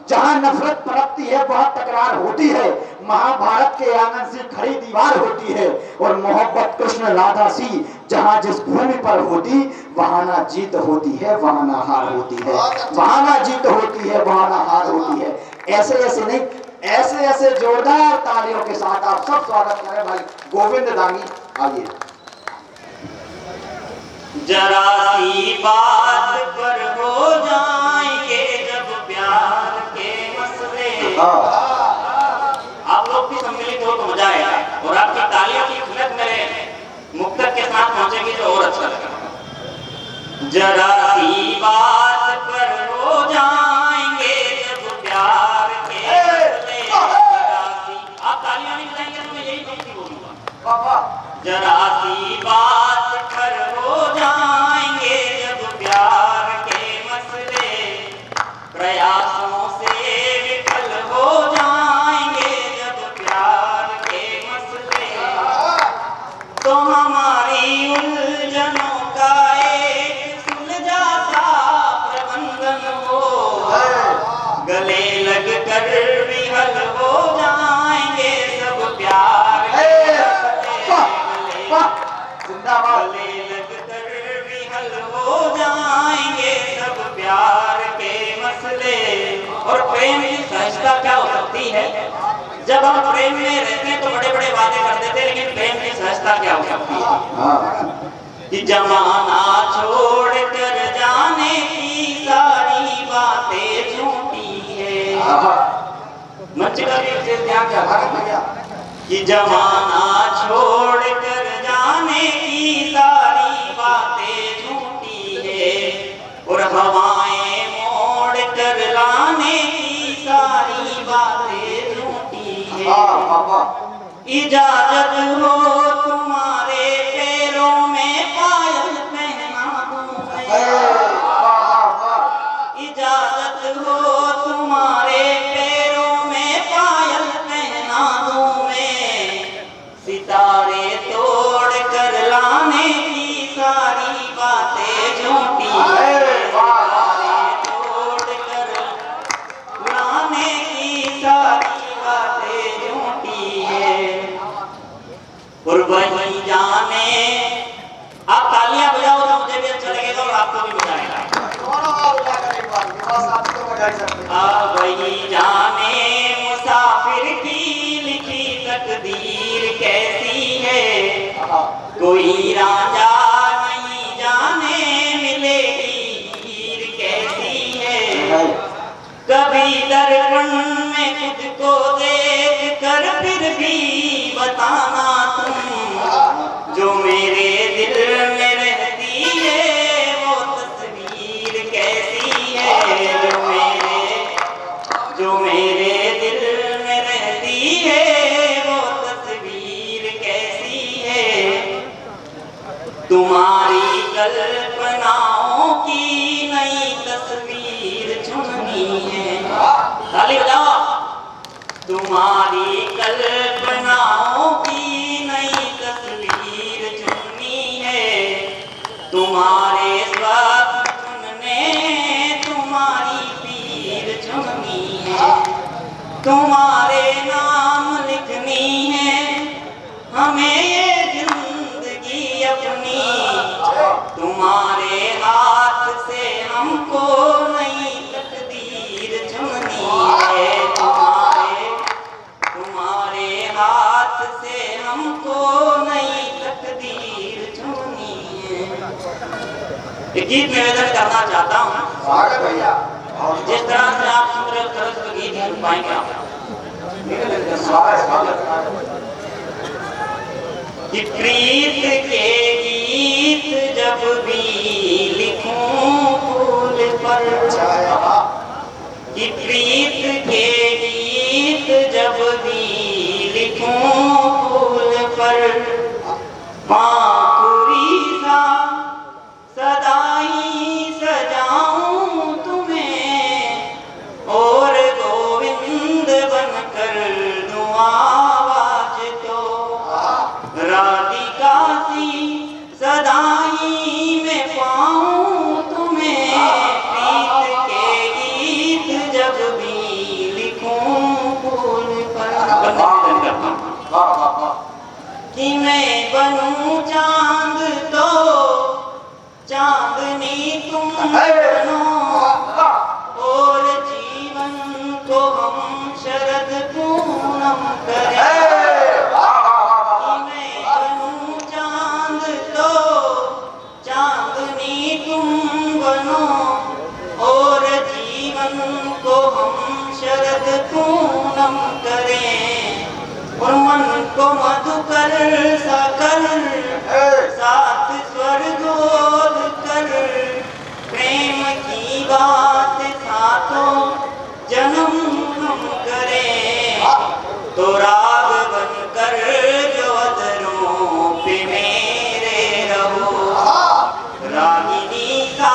जहां नफरत पनपती है वहां तकरार होती है। महाभारत के आंगन से खड़ी दीवार होती है और मोहब्बत कृष्ण राधा सी जहां जिस भूमि पर होती वहां ना जीत होती है वहां ना हार होती है, वहां ना जीत होती है वहां ना हार होती है। ऐसे ऐसे नहीं, ऐसे ऐसे जोरदार तालियों के साथ आप सब स्वागत करें भाई गोविंद दांगी। आइए। जरा सी बात पर हो जाएंगे जब प्यार के मसले। आप लोग भी सम्मिलित हो तो मजा आएगा और आपकी तालियों की खुलत मेरे मुक्तक के साथ पहुंचेगी तो और अच्छा लगेगा। जरा सी बात पर हो जाएंगे जब प्यार के मसले। आप तालियां नहीं बजाएंगे तो मैं यही पंक्ति बोलूंगा। जरा सी बात पर हो जाएंगे जब प्यार के मसले, प्रयासों से विफल हो जाएंगे जब प्यार के मसले, तो हमारी उलझनों का एक सुलझा सा प्रबंधन हो, गले लग कर विहल हो जाएंगे सब प्यार के गले लग कर विहल हो जाएंगे सब प्यार के मसले। और प्रेम की सहजता क्या हो सकती है? जब हम प्रेम में रहते हैं तो बड़े बड़े वादे कर देते हैं, लेकिन प्रेम की सहजता क्या हो सकती है? कि जमाना छोड़ कर जाने की सारी बातें झूठी है। मंच का ध्यान क्या कि जमाना छोड़ कर जाने की सारी बातें झूठी है और हवाएं मोड़ कर लाने की सारी बातें झूठी है। इजाजत हो तुम्हारे पैरों में और वही जाने, आप तालियां बजाओ तो मुझे भी अच्छा लगेगा और आपको भी मजा आएगा। वही जाने मुसाफिर की लिखी तकदीर कैसी है, कोई राजा नहीं जाने मिलेगी हीर कैसी है। कभी दर्पण में खुद को देख कर फिर भी बताना तुम, जो मेरे दिल में रहती है वो तस्वीर कैसी है। जो मेरे दिल में रहती है वो तस्वीर कैसी है। तुम्हारी कल्पनाओं की नई तस्वीर चुननी है। ताली बजाओ। तुम्हारी कल्पनाओं की नई तस्वीर चुननी है। तुम्हारे स्वप्न चुनने तुम्हारी पीर चुननी है। तुम्हारे नाम लिखनी है हमें ये जिंदगी अपनी। तुम्हारे हाथ से हमको नई तकदीर चुननी है। तुम्हारे हाथ से हमको नई तकदीर चुननी है। एक गीत निवेदन करना चाहता हूँ। स्वागत भैया। जिस तरह से आप सुन रहे हो तरह से गीत सुन पाएंगे आप। कि प्रीत के गीत जब भी लिखूं फूल पर, कि प्रीत के गीत जब भी लिखूं फूल पर, बांकुरी सा सदा ही सजाऊं तुम्हें और गोविंद बनकर दूं आवाज तो। राधिका सी सदा ही मैं पाऊं तुम्हें, प्रीत के गीत जब भी लिखूं फूल पर। कि मैं बनूं चांद तो चांदनी तुम बनो, और जीवन को हम शरद पूनम करें। कि मैं बनूं चांद तो चांदनी तुम बनो, और जीवन को हम शरद पूनम करें। और मन को मधुकर सा कर साथ स्वर्गोद कर, प्रेम की बात साथों जन्म हम करें। तो राग बनकर जो अधरों पे मेरे रहो, रागिनी सा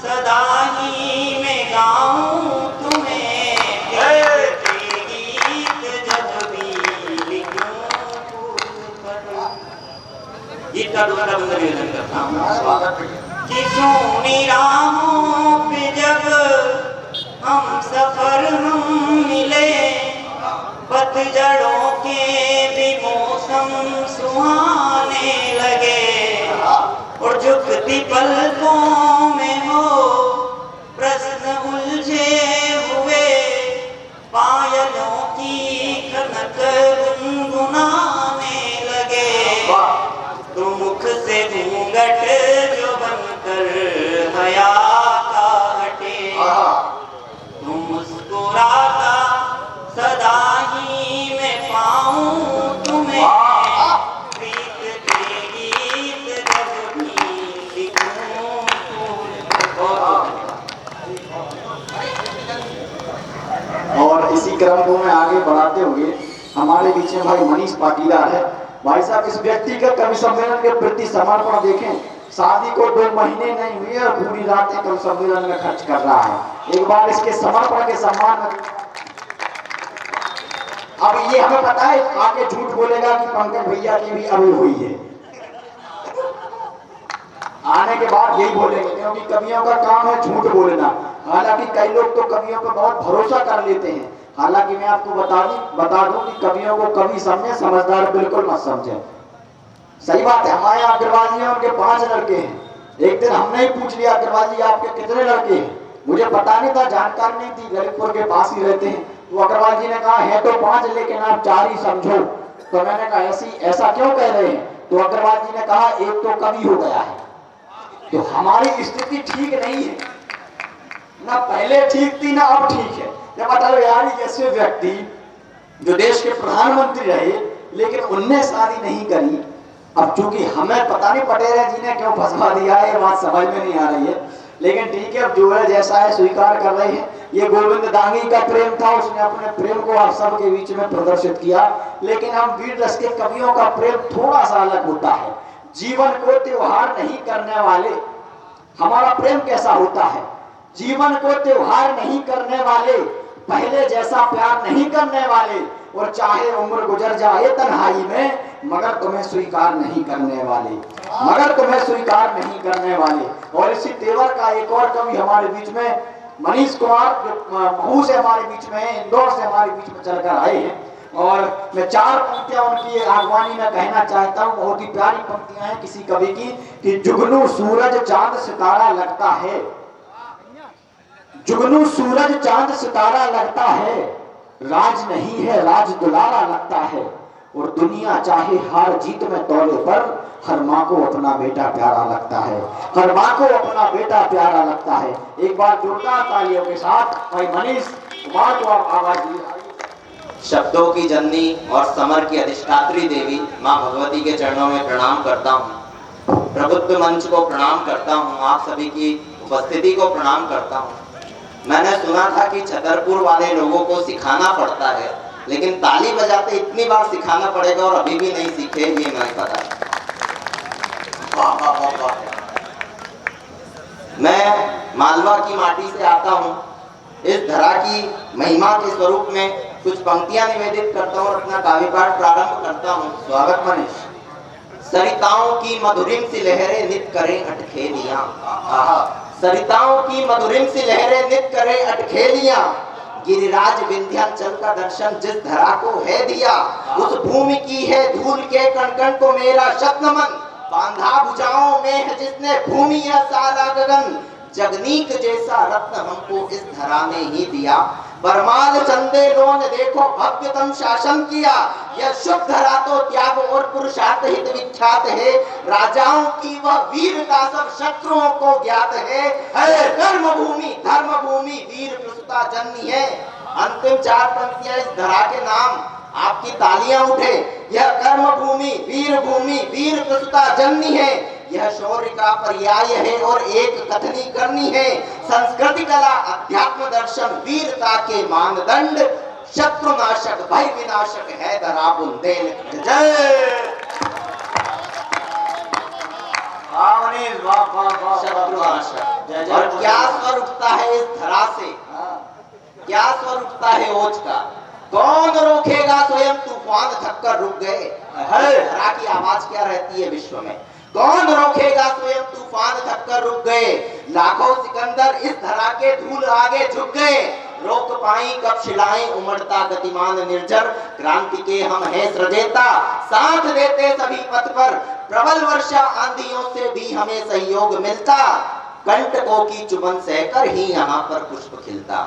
सदा ही मैं गाऊं तुम्हें। प्रीत के गीत जब भी लिखूं फूल पर। गीत का दूसरा बंद निवेदन करता हूँ। कि सोनी राहों पे जब हम सफर हम मिले, पतझड़ों के भी मौसम सुहाने लगे। और झुकती पलकों में हो प्रश्न उलझे हुए, पायलों की खनक गुनगुनाने लगे। तो मुख से घूंघट जो बनकर हया का हटे, तुम मुस्कुराता सदा ही मैं पाऊं तुम्हें। प्रीत के गीत जब भी लिखूं और इसी क्रम को मैं आगे बढ़ाते हुए हमारे बीच में भाई मनीष पाटीदार है। भाई साहब, इस व्यक्ति का कवि सम्मेलन के प्रति समर्पण देखें। शादी को 2 महीने नहीं हुए और पूरी रात एक कवि सम्मेलन में खर्च कर रहा है। एक बार इसके समर्पण के सम्मान में। अब ये हमें पता है आगे झूठ बोलेगा कि पंकज भैया की भी अभी हुई है। आने के बाद यही बोलेंगे, क्योंकि कवियों का काम है झूठ बोलना। हालांकि कई लोग तो कवियों पर बहुत भरोसा कर लेते हैं। हालांकि मैं आपको बता दूं कि कवियों को कवि समझे, समझदार बिल्कुल मत समझे। सही बात है, हमारे यहाँ अग्रवाल जी हैं, उनके 5 लड़के हैं। एक दिन हमने ही पूछ लिया अग्रवाल जी आपके कितने लड़के हैं, मुझे पता नहीं था, जानकारी नहीं थी, ललितपुर के पास ही रहते हैं। तो अग्रवाल जी ने कहा है तो 5 लेकिन आप 4 ही समझो। तो मैंने कहा ऐसा क्यों कह रहे हैं? तो अग्रवाल जी ने कहा एक तो कवि हो गया है। तो हमारी स्थिति ठीक नहीं है ना, पहले ठीक थी ना अब ठीक है। जब अटल बिहारी जैसे व्यक्ति जो देश के प्रधानमंत्री रहे लेकिन उनने शादी नहीं करी, अब चूंकि हमें पता नहीं पटेल जी ने क्यों फंसवा दिया है, ये बात समझ में नहीं आ रही है, लेकिन ठीक है, अब जो है जैसा है स्वीकार कर रहे हैं। ये गोविंद दांगी का प्रेम था, उसने अपने प्रेम को आप सबके बीच में प्रदर्शित किया, लेकिन हम वीर रस के कवियों का प्रेम थोड़ा सा अलग होता है। जीवन को त्योहार नहीं करने वाले, हमारा प्रेम कैसा होता है? जीवन को त्योहार नहीं करने वाले, पहले जैसा प्यार नहीं करने वाले, और चाहे उम्र गुजर जाए तन्हाई में मगर तुम्हें स्वीकार नहीं करने वाले, मगर तुम्हें स्वीकार नहीं करने वाले। और इसी तेवर का एक और कवि हमारे बीच में, मनीष कुमार, जो महू से हमारे बीच में है, इंदौर से हमारे बीच में चलकर आए हैं, और मैं 4 पंक्तियां उनकी आगवानी में कहना चाहता हूं। बहुत ही प्यारी पंक्तियां हैं किसी कवि की, कि जुगनू सूरज चांद सितारा लगता है, जुगनू सूरज चांद सितारा लगता है, राज नहीं है राज दुलारा लगता है, और दुनिया चाहे हार जीत में तौले पर हर माँ को अपना बेटा प्यारा लगता है, हर माँ को अपना बेटा प्यारा लगता है। एक बार जोरदार तालियों के साथ भाई मनीष कुमार को आप आवाज दीजिए। शब्दों की जननी और समर की अधिष्ठात्री देवी माँ भगवती के चरणों में प्रणाम करता हूँ, प्रबुद्ध मंच को प्रणाम करता हूँ, आप सभी की उपस्थिति को प्रणाम करता हूँ। मैंने सुना था कि छतरपुर वाले लोगों को सिखाना पड़ता है, लेकिन ताली बजाते इतनी बार सिखाना पड़ेगा और अभी भी नहीं सीखे, ये नहीं पता। वाह वाह वाह वाह। मैं मालवा की माटी से आता हूँ, इस धरा की महिमा के स्वरूप में कुछ पंक्तियां निवेदित करता हूँ और अपना काव्य पाठ प्रारंभ करता हूँ। स्वागत मनीष। सरिताओं की मधुरिम सी लहरें नित करें अटखेलियां, सरिताओं की मधुरिम सी लहरें नित करें अटखेलियां, गिरिराज विंध्याचल का दर्शन जिस धरा को है दिया, उस भूमि की है धूल के कण-कण को मेरा शत नमन, बांधा भुजाओं में है जिसने भूमि या सारा गगन, जगनीक जैसा रत्न हमको इस धरा ने ही दिया, परमाल चंदे लोन देखो भव्यतम शासन किया, यह शुभ धरा तो त्याग और पुरुषार्थ हित विख्यात है, राजाओं की वह वीरता सब शत्रुओं को ज्ञात है, कर्म भूमि धर्म भूमि वीर प्रसुता जननी है। अंतिम 4 पंक्तियां इस धरा के नाम, आपकी तालियां उठे। यह कर्म भूमि वीर प्रसुता जननी है, यह शौर्य का पर्याय है और एक कथनी करनी है, संस्कृति कला अध्यात्म दर्शन वीरता के मानदंड, शत्रुनाशक भय विनाशक है धरा बुंदेलखंड। जय शत्रुनाशक। और क्या स्वर उठता है इस धरा से, क्या स्वर उठता है ओज का, कौन रोकेगा स्वयं तूफान थककर रुक गए। धरा की आवाज क्या रहती है विश्व में, कौन रोकेगा स्वयं तूफान थककर रुक गए, लाखों सिकंदर इस धरा के धूल आगे झुक गए, रोक पाई कब शिलाएं उमड़ता गतिमान निर्जर, क्रांति के हम हैं सृजेता साथ देते सभी पथ पर, प्रबल वर्षा आंधियों से भी हमें सहयोग मिलता, कंटकों की चुभन सहकर ही यहाँ पर पुष्प खिलता।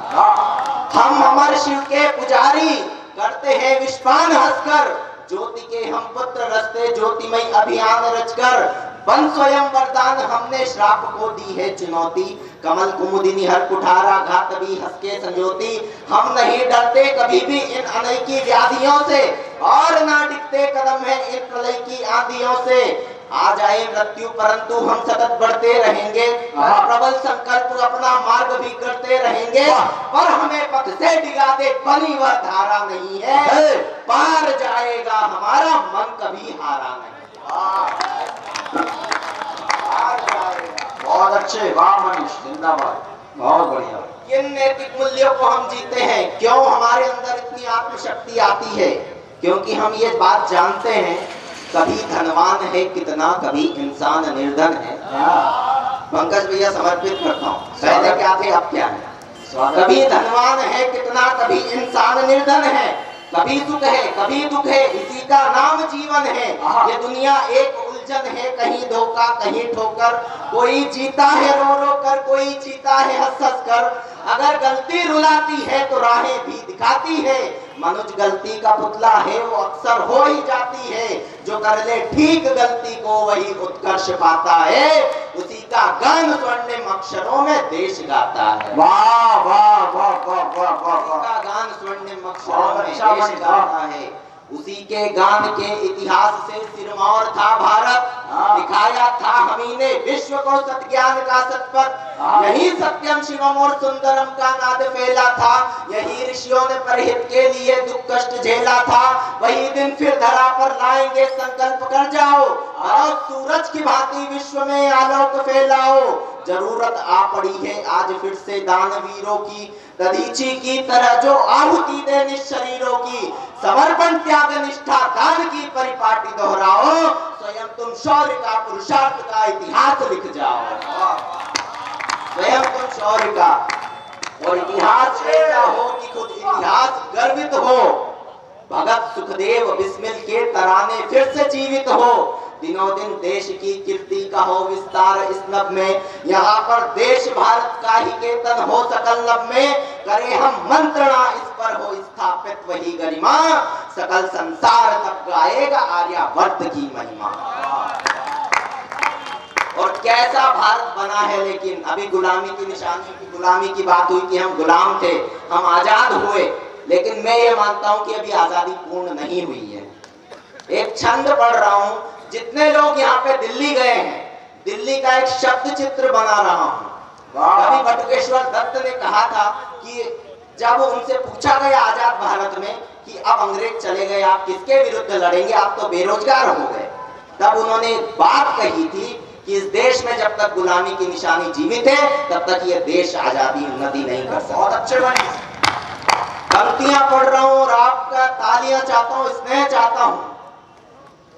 हम अमर शिव के पुजारी करते हैं विश्वान हंसकर, ज्योति के हम पुत्र रचते ज्योतिमय अभियान रचकर, बन स्वयं वरदान हमने श्राप को दी है चुनौती, कमल कुमुदिनी हर कुठारा घात भी हंस के संजोती, हम नहीं डरते कभी भी इन अनैकी व्याधियों से, और ना डिगते कदम है इन प्रलय की आंधियों से, आ जाए मृत्यु परंतु हम सतत बढ़ते रहेंगे, प्रबल संकल्प अपना मार्ग भी करते रहेंगे, पर हमें पथ से डिगा दे बनी वह धारा नहीं है, पार जाएगा हमारा मन कभी हारा नहीं। बहुत अच्छे, वाह मनीष, जिंदाबाद, बहुत बढ़िया। किन नैतिक मूल्यों को हम जीते हैं, क्यों हमारे अंदर इतनी आत्मशक्ति आती है, क्योंकि हम ये बात जानते हैं कभी धनवान है कितना, कभी इंसान निर्धन है। पंकज भैया समर्पित करता हूँ, पहले क्या थे अब क्या है, कभी धनवान है कितना, कभी इंसान निर्धन है, कभी सुख है कभी दुख है, इसी का नाम जीवन है, ये दुनिया एक उलझन है, कहीं धोखा कहीं ठोकर, कोई जीता है रो रो कर, कोई जीता है हंस हंस कर। अगर गलती रुलाती है तो राहें भी दिखाती है, मनुष्य गलती का पुतला है वो अक्सर हो ही जाती है। जो कर ले ठीक गलती को वही उत्कर्ष पाता है, उसी का गान स्वर्णिम अक्षरों में देश गाता है। वाह वाह वाह वाह वाह वाह उसी वाह। का गान स्वर्णिम अक्षरों में अच्छा देश बन गाता है। उसी के गान के इतिहास से सिरमौर था भारत, दिखाया था हमी ने विश्व को सत्ज्ञान का सतपथ। यही सत्यम शिवम और सुंदरम का नाद फैला था, यही ऋषियों ने परहित के लिए दुख कष्ट झेला था। वही दिन फिर धरा पर लाएंगे, संकल्प कर जाओ, और सूरज की भांति विश्व में आलोक फैलाओ। जरूरत आ पड़ी है आज फिर से दानवीरों की, दधीची की तरह जो आहुति दे निशरीरों की। समर्पण त्याग निष्ठा दान की परिपाटी दोहराओ, स्वयं तुम शौर्य का पुरुषार्थ का इतिहास लिख जाओ। स्वयं तुम शौर्य का, और इतिहास ऐसा हो कि खुद इतिहास गर्वित हो। भगत सुखदेव बिस्मिल के तराने फिर से जीवित हो। दिनों दिन देश की कीर्ति का हो विस्तार इस नभ में, यहाँ पर देश भारत का ही केतन हो सकल नभ में। करे हम मंत्रणा इस पर हो स्थापित वही गरिमा, सकल संसार तब गाएगा आर्यावर्त की महिमा। और कैसा भारत बना है, लेकिन अभी गुलामी की निशानी की गुलामी की बात हुई कि हम गुलाम थे, हम आजाद हुए, लेकिन मैं ये मानता हूं कि अभी आजादी पूर्ण नहीं हुई है। एक छंद पढ़ रहा हूं, जितने लोग यहाँ पे दिल्ली गए हैं, दिल्ली का एक शब्द चित्र बना रहा हूँ। कवि बटुकेश्वर दत्त ने कहा था कि जब उनसे पूछा गया आजाद भारत में कि अब अंग्रेज चले गए, आप किसके विरुद्ध लड़ेंगे, आप तो बेरोजगार हो गए, तब उन्होंने बात कही थी कि इस देश में जब तक गुलामी की निशानी जीवित है तब तक ये देश आजादी उन्नति नहीं कर सकता। बहुत अच्छे बने। पंक्तियां पढ़ रहा हूं और आपका तालियां चाहता हूं, स्नेह चाहता हूं।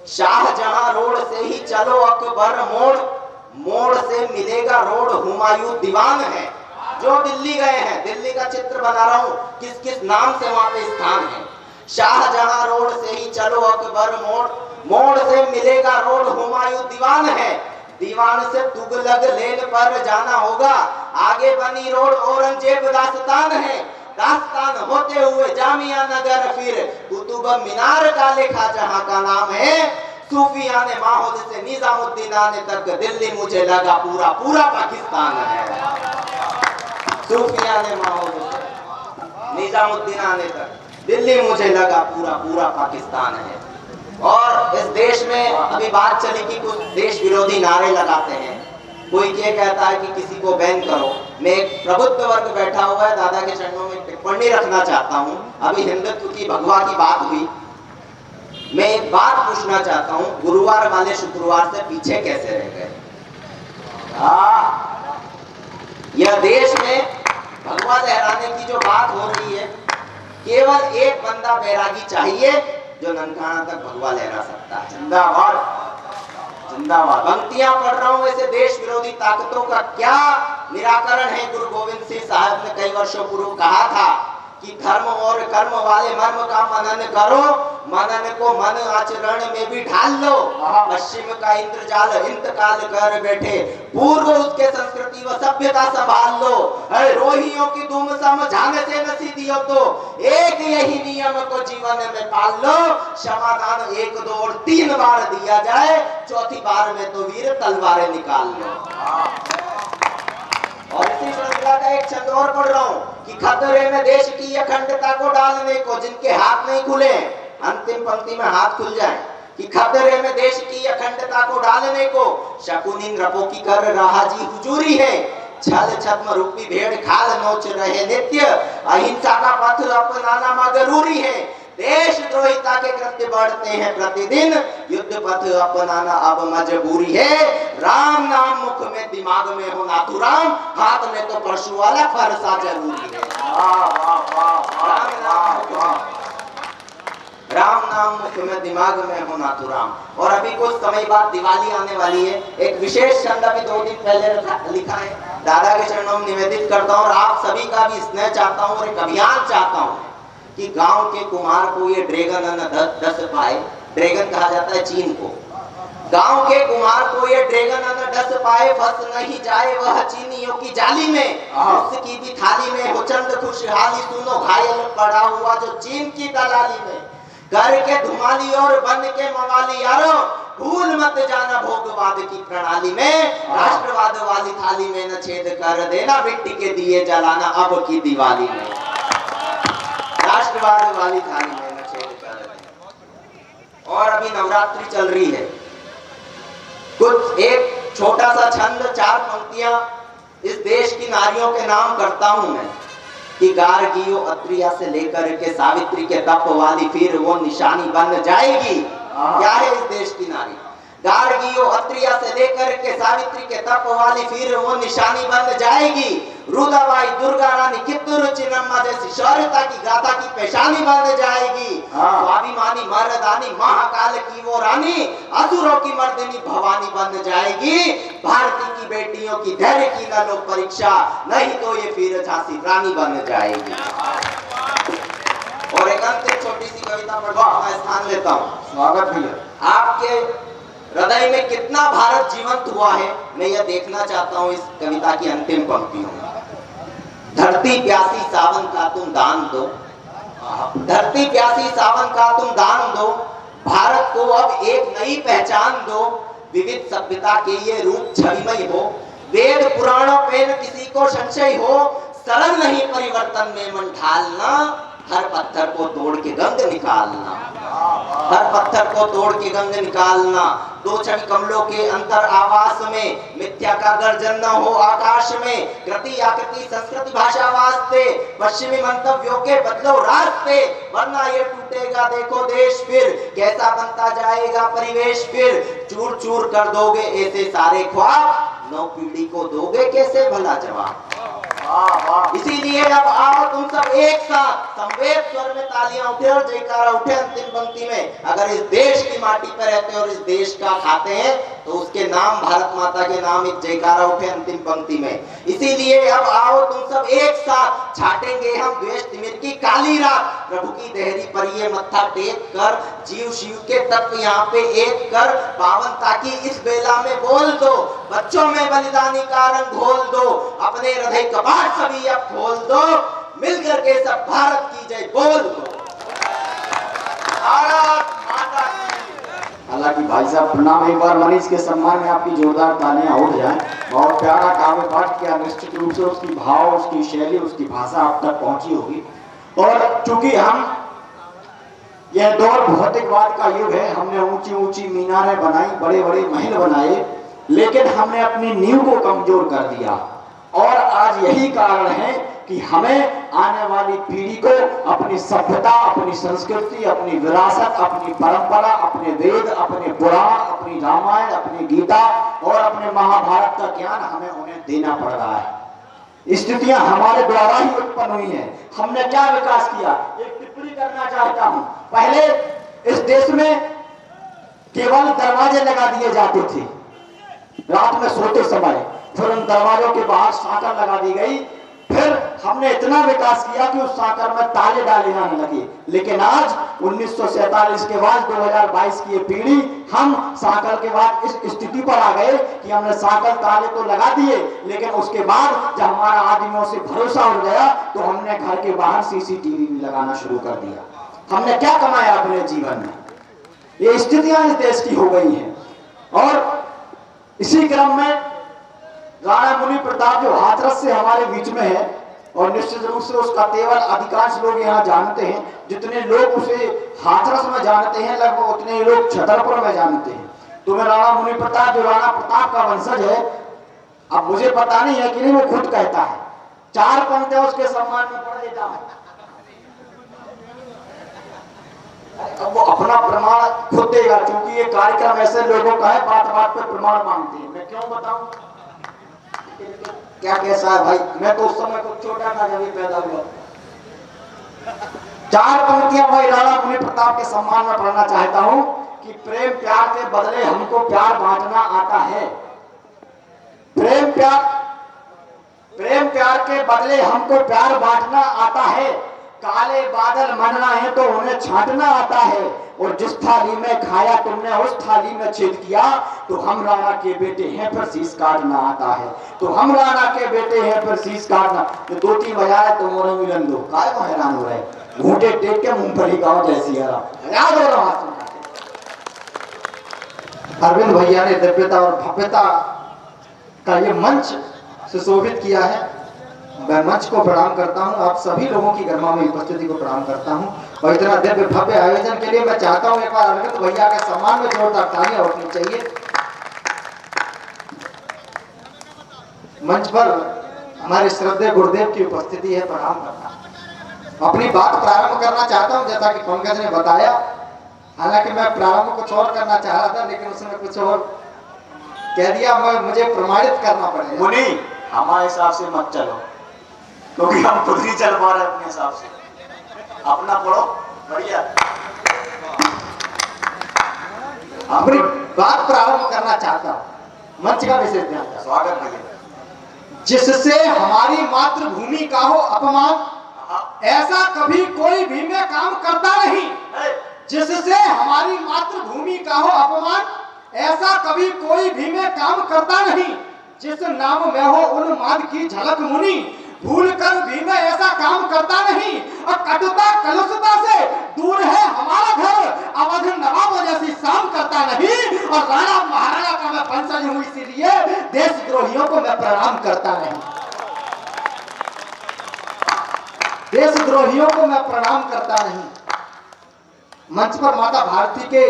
शाहजहां रोड से ही चलो अकबर मोड़, मोड़ से मिलेगा रोड हुमायूं दीवान है। जो दिल्ली गए हैं, दिल्ली का चित्र बना रहा हूं, किस किस नाम से वहां पे स्थान है। शाहजहां रोड से ही चलो अकबर मोड़, मोड़ से मिलेगा रोड हुमायूं दीवान है। दीवान से तुगलक लेन पर जाना होगा, आगे बनी रोड औरंगजेब दास्तान है। दास्तान होते हुए जामिया नगर फिर कुतुब मीनार का लेखा जहां का नाम है। सूफिया ने माहौल से निजामुद्दीन आने तक दिल्ली मुझे लगा पूरा पूरा पाकिस्तान है। सूफिया ने माहौल से निजामुद्दीन आने तक दिल्ली मुझे लगा पूरा पूरा पाकिस्तान है। और इस देश में अभी बात चली कि कुछ देश विरोधी नारे लगाते हैं। कोई ये कहता है कि किसी को बैन करो। मैं एक प्रबुद्ध वर्ग बैठा हुआ है, दादा के चरणों में टिप्पणी रखना चाहता हूं। अभी हिंदुत्व की भगवा की बात हुई, मैं एक बात पूछना चाहता हूं, गुरुवार वाले शुक्रवार से पीछे कैसे रह गए? यह देश में भगवा लहराने की जो बात हो रही है, केवल एक बंदा बैरागी चाहिए जो ननकाना तक भगवा लहरा सकता है। जिंदाबाद जिंदाबाद। पंक्तियां पढ़ रहा हूं, ऐसे देश विरोधी ताकतों का क्या निराकरण है। गुरु गोविंद सिंह साहब ने कई वर्षों पूर्व कहा था कि धर्म और कर्म वाले मर्म का मनन करो, मनन को मन आचरण में भी ढाल लो। पश्चिम का इंद्रजाल इंतकाल कर बैठे, पूर्व उसके संस्कृति व सभ्यता संभाल लो। रोहियों की धूम समझाने से न सीधी हो तो एक यही नियम को जीवन में पाल लो। क्षमादान 1 2 और 3 बार दिया जाए, चौथी बार में तो वीर तलवारें निकाल लो। और इसी श्रृंखला का एक छंद और पढ़ रहा हूं कि खतरे में देश की अखंडता को डालने को जिनके हाथ नहीं खुले, अंतिम पंक्ति में हाथ खुल जाए कि खतरे में देश की अखंडता को डालने को शकुनी नृपों की कर रहा जी हुजूरी है। छल छद्म रूपी भेड़ खाल नोच रहे नित्य, अहिंसा का पथ अपनाना मगरूरी है। देशद्रोहिता के कृत्य बढ़ते हैं प्रतिदिन, युद्ध पथ अपनाना अब मजबूरी है। राम नाम मुख में दिमाग में हो नाथुराम, हाथ में तो परशु वाला फरसा जरूरी है। राम नाम मुख में दिमाग में हो नाथुराम। और अभी कुछ समय बाद दिवाली आने वाली है, एक विशेष छंद अभी 2 दिन पहले लिखा है, दादा के चरणों में निवेदित करता हूँ और आप सभी का भी स्नेह चाहता हूँ और एक अभियान चाहता हूँ कि गांव के कुमार को ये ड्रैगन न दस पाए। ड्रैगन कहा जाता है चीन को। गांव के कुमार को ये ड्रैगन न डस पाए, फंस नहीं जाए वह चीनियों की जाली में। उसकी भी थाली में हो चंद खुशहाली, सुनो घायल पड़ा हुआ जो चीन की दलाली में। करके धुमाली और बन के मवाली यारो, भूल मत जाना भोगवाद की प्रणाली में। राष्ट्रवाद वाली थाली में न छेद कर देना, मिट्टी के दिए जलाना अब की दिवाली में। राष्ट्रवाद वाली थाली में न छेद कर देना। और अभी नवरात्रि चल रही है, कुछ एक छोटा सा छंद, 4 पंक्तियां इस देश की नारियों के नाम करता हूं मैं कि गार्गियो अत्रिया से लेकर के सावित्री के तप वाली फिर वो निशानी बन जाएगी। क्या है इस देश की नारी? गार्गियो अत्रिया से लेकर के सावित्री के तप वाली फिर वो निशानी बन जाएगी। रुद्रबाई, दुर्गा रानी, कित्तूर चिन्नम्मा जैसी शौर्यता की गाथा की पेशानी बन जाएगी। स्वाभिमानी मर्दानी महाकाल की वो रानी, असुरों की मर्दिनी भवानी बन जाएगी। भारती की बेटियों की धैर्य की न लो परीक्षा, नहीं तो ये फिर झांसी रानी बन जाएगी। और एक अंतिम छोटी सी कविता पढ़ अपना स्थान लेता हूँ। स्वागत भैया। आपके हृदय में कितना भारत जीवंत हुआ है, मैं यह देखना चाहता हूँ इस कविता की अंतिम पंक्तियों में। धरती प्यासी सावन का तुम दान दो, धरती प्यासी सावन का तुम दान दो, भारत को अब एक नई पहचान दो। विविध सभ्यता के ये रूप छविमय हो, वेद पुराणों पे न किसी को संशय हो। सरल नहीं परिवर्तन में मन ढालना, हर पत्थर को तोड़ के गंग निकालना, हर पत्थर को तोड़ के गंग निकालना। 2 छवि कमलों के अंतर आवास में, मिथ्या का गर्जन न हो आकाश में। कृति आकृति संस्कृति भाषा वास्ते, पश्चिमी मंतव्यों के बदलो रास्ते। वरना ये टूटेगा देखो देश, फिर कैसा बनता जाएगा परिवेश। फिर चूर चूर कर दोगे ऐसे सारे ख्वाब, नौ पीढ़ी को दोगे कैसे भला जवाब। इसीलिए अब आओ तुम सब एक साथ संवेद स्वर में तालियां उठे और जयकारा उठे अंतिम पंक्ति में। अगर इस देश की माटी पर रहते हैं और इस देश का खाते हैं तो उसके नाम, भारत माता के नाम एक जयकारा उठे अंतिम पंक्ति में। इसीलिए अब आओ तुम सब एक साथ छाटेंगे हम द्वेष तिमिर की काली रात। प्रभु की देहरी पर ये मत्था टेक कर, जीव शिव के तत्व यहाँ पे एक कर, पावनता की इस बेला में बोल दो। बच्चों में बलिदानी का रंग घोल दो, अपने हृदय कपाट सभी अब खोल दो। मिलकर के सब भारत की जय बोल दो। भारत माता की। हालांकि भाई साहब प्रणाम, एक बार मनीष के सम्मान में आपकी जोरदार तालियां उठ जाएं। बहुत प्यारा काव्य पाठ किया, निश्चित रूप से उसकी भाव, उसकी शैली, उसकी भाषा आप तक पहुंची होगी। और चूंकि हम यह दौर भौतिकवाद का युग है, हमने ऊंची ऊंची मीनारें बनाई, बड़े बड़े महल बनाए, लेकिन हमने अपनी नींव को कमजोर कर दिया। और आज यही कारण है कि हमें आने वाली पीढ़ी को अपनी सभ्यता, अपनी संस्कृति, अपनी विरासत, अपनी परंपरा, अपने वेद, अपने पुराण, अपनी रामायण, अपनी गीता और अपने महाभारत का ज्ञान हमें उन्हें देना पड़ रहा है। स्थितियां हमारे द्वारा ही उत्पन्न हुई हैं। हमने क्या विकास किया? एक टिप्पणी करना चाहता हूं। पहले इस देश में केवल दरवाजे लगा दिए जाते थे रात में सोते समय, फिर उन दरवाजों के बाहर साकर लगा दी गई। फिर हमने इतना विकास किया कि उस साकर में ताले डाले जाने लगे। लेकिन आज 1947 के बाद 2022 की ये पीढ़ी, हम साकर के बाद इस स्थिति पर आ गए कि हमने साकर ताले तो लगा दिए, लेकिन उसके बाद जब हमारा आदमियों से भरोसा उड़ गया तो हमने घर के बाहर सीसीटीवी भी लगाना शुरू कर दिया। हमने क्या कमाया अपने जीवन में? ये स्थितियां इस देश की हो गई हैं। और इसी क्रम में राणा मुनि प्रताप जो हाथरस से हमारे बीच में है, और निश्चित रूप से उसका तेवर अधिकांश लोग यहाँ जानते हैं। जितने लोग उसे हाथरस में जानते हैं, लगभग उतने ही लोग छतरपुर में जानते हैं। तो मैं राणा मुनि प्रताप, जो राणा प्रताप का वंशज है, अब मुझे पता नहीं है कि नहीं, वो खुद कहता है। 4 पंक्तियां उसके सम्मान में पढ़ देता है। अब वो अपना प्रमाण खुद देगा, क्योंकि ये कार्यक्रम ऐसे लोगों का है, बात बात पे प्रमाण मांगते हैं। मैं क्यों बताऊं क्या कैसा है भाई? मैं तो उस समय कुछ छोटा था जब ये पैदा हुआ। 4 पंक्तियां भाई राणा मुनि प्रताप के सम्मान में पढ़ना चाहता हूं कि प्रेम प्यार के बदले हमको प्यार बांटना आता है। प्रेम प्यार के बदले हमको प्यार बांटना आता है। काले बादल मनना है तो उन्हें छांटना आता है, और जिस थाली में खाया तुमने उस थाली में छेद किया, तो हम राणा के बेटे हैं फिर शीश काटना आता है, तो हम राणा के बेटे हैं फिर शीश काटना। तो 2-3 बजाए तो मोरे मिलन दो, काय को हैरान हो रहे, घूंटे टेक के मूंगफली गाँव जैसी याद हो रहा। अरविंद भैया ने दिव्यता और भव्यता का ये मंच सुशोभित किया है। मैं मंच को प्रणाम करता हूं, आप सभी लोगों की गर्मा में उपस्थिति को प्रणाम करता हूं, और इतना दिव्य भव्य आयोजन के लिए मैं चाहता हूं एक बार अरविंद भैया के सम्मान में जोरदार तालियां उठनी चाहिए। मंच पर हमारे श्रद्धेय गुरुदेव की उपस्थिति है, प्रणाम करना। अपनी बात प्रारंभ करना चाहता हूं, जैसा कि पंकज ने बताया, हालांकि मैं प्रारंभ कुछ और करना चाह रहा था, लेकिन उसने कुछ और कह दिया, मुझे प्रमाणित करना पड़ेगा। मुनि हमारे हिसाब से मत चलो, क्योंकि हम खुद ही चल पा रहे हैं अपने हिसाब से, अपना पढ़ो बढ़िया। अपनी बात प्रारंभ करना चाहता हूँ, मंच का विशेष ध्यान दें। स्वागत है। जिससे हमारी मातृभूमि का हो अपमान, ऐसा कभी कोई भी मैं काम करता नहीं। जिससे हमारी मातृभूमि का हो अपमान, ऐसा कभी कोई भी मैं काम करता नहीं। जिस नाम में हो उन्माद की झलक मुनि, भूल कर भी मैं ऐसा काम करता नहीं। और कटुता कलुषता से दूर है हमारा घर, अवध नवाबों जैसी शाम करता नहीं। और राणा महाराणा का मैं वंशज हूँ, इसीलिए देशद्रोहियों को मैं प्रणाम करता नहीं। देशद्रोहियों को मैं प्रणाम करता नहीं। मंच पर माता भारती के,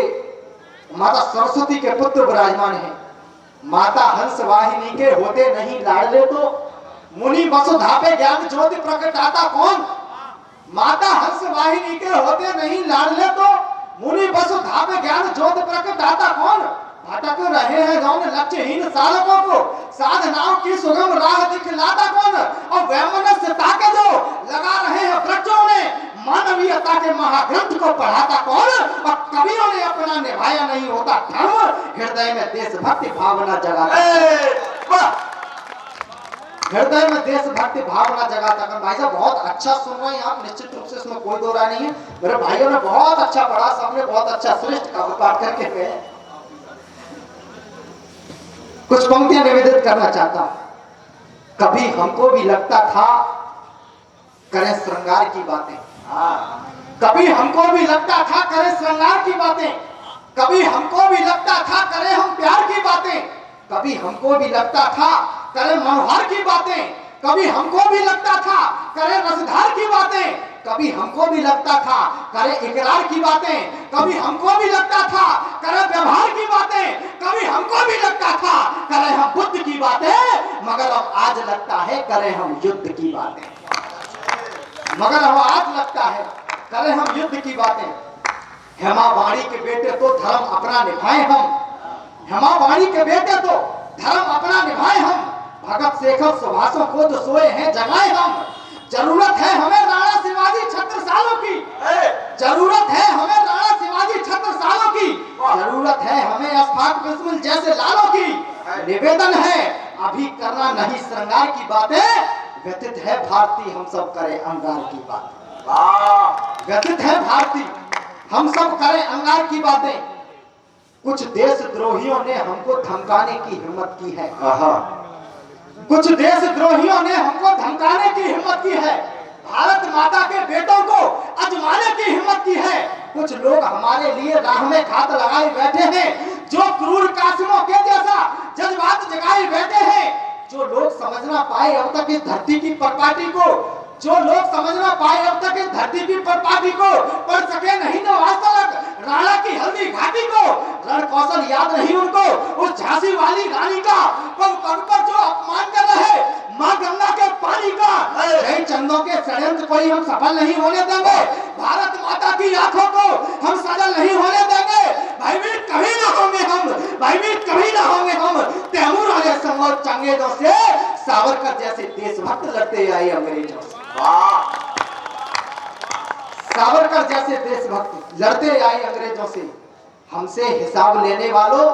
माता सरस्वती के पुत्र विराजमान हैं। माता हंस वाहिनी के होते नहीं लाडले, तो मुनि वसुधा पे ज्ञान ज्योति प्रकटाता कौन। माता हंस वाहिनी के होते नहीं लाडले, तो मुनि वसुधा पे ज्ञान ज्योति प्रकटाता कौन। भटक रहे हैं जौन लक्ष्यहीन साधकों को, साधनाओं की सुगम राह दिखलाता कौन। और वैमनस्यता के जो लगा रहे हैं वृक्षों में, मानवीयता के महाग्रंथ को पढ़ाता कौन। और कवियों ने अपना निभाया नहीं होता धर्म, हृदय में देशभक्ति भावना जगाता, हृदय में देशभक्ति भावना जगाता कौन। भाई साहब बहुत अच्छा सुन रहे हैं आप, निश्चित रूप से इसमें कोई दो राय नहीं है। मेरे भाइयों ने बहुत अच्छा पढ़ा, सबने बहुत अच्छा श्रेष्ठ काव्य पाठ करके गए। कुछ पंक्तियां निवेदित करना चाहता हूं। कभी हमको भी लगता था करें श्रृंगार की बातें, कभी हमको भी लगता था करें श्रृंगार की बातें, कभी हमको भी लगता था करें हम प्यार की बातें, कभी हमको भी लगता था करें मनोहर की बातें, कभी हमको भी लगता था करें रसधार की बातें, कभी हमको भी लगता था करें इकरार की बातें, कभी हमको भी लगता था करें व्यवहार की बातें, कभी हमको भी लगता था करें हम बुद्ध की बातें, मगर अब आज लगता है करें हम युद्ध की बातें। मगर अब आज लगता है करें हम युद्ध की बातें। हेमावाणी के बेटे तो धर्म अपना निभाए हम, हेमावाणी के बेटे तो धर्म अपना निभाए हम, भगत शेखर सुभाषों को जो सोए हैं जगाए हम। जरूरत है हमें राणा शिवाजी छत्रसालों की, जरूरत है हमें राणा शिवाजी छत्रसालों की, जरूरत है हमें अशफाक बिस्मिल जैसे लालों की। निवेदन है अभी करना नहीं श्रृंगार की बातें, व्यतीत है भारती हम सब करें अंगार की बातें। व्यतीत है भारती हम सब करें अंगार की बातें। कुछ देशद्रोहियों ने हमको धमकाने की हिम्मत की है, कुछ देशद्रोहियों ने हमको धमकाने की हिम्मत की है, भारत माता के बेटों को अजमाने की हिम्मत की है। कुछ लोग हमारे लिए राह में घात लगाए बैठे हैं, जो क्रूर कासिमों के जैसा जज्बात जगाए बैठे हैं। जो लोग समझ ना पाए अब तक इस धरती की परपाटी को, जो लोग समझ ना पाए अब तक इस धरती की परपाटी को, पढ़ सके नहीं ना आज तक राणा की हल्दी घाटी को, रण कौशल याद नहीं उनको उस झांसी वाली रानी का, पग पग पर जो अपमान कर रहे मां गंगा के पानी का। जय चंदों के षड्यंत्र कोई हम सफल नहीं होने देंगे, भारत माता की आंखों को हम सजल नहीं होने देंगे। भयभीत कभी ना होंगे हम, भयभीत कभी ना होंगे हम। तैमूर वाले संग चंगेजों से, सावरकर जैसे देशभक्त लड़ते आए अंग्रेजों से, सावरकर जैसे देशभक्त लड़ते आए अंग्रेजों से। हमसे हिसाब लेने वालों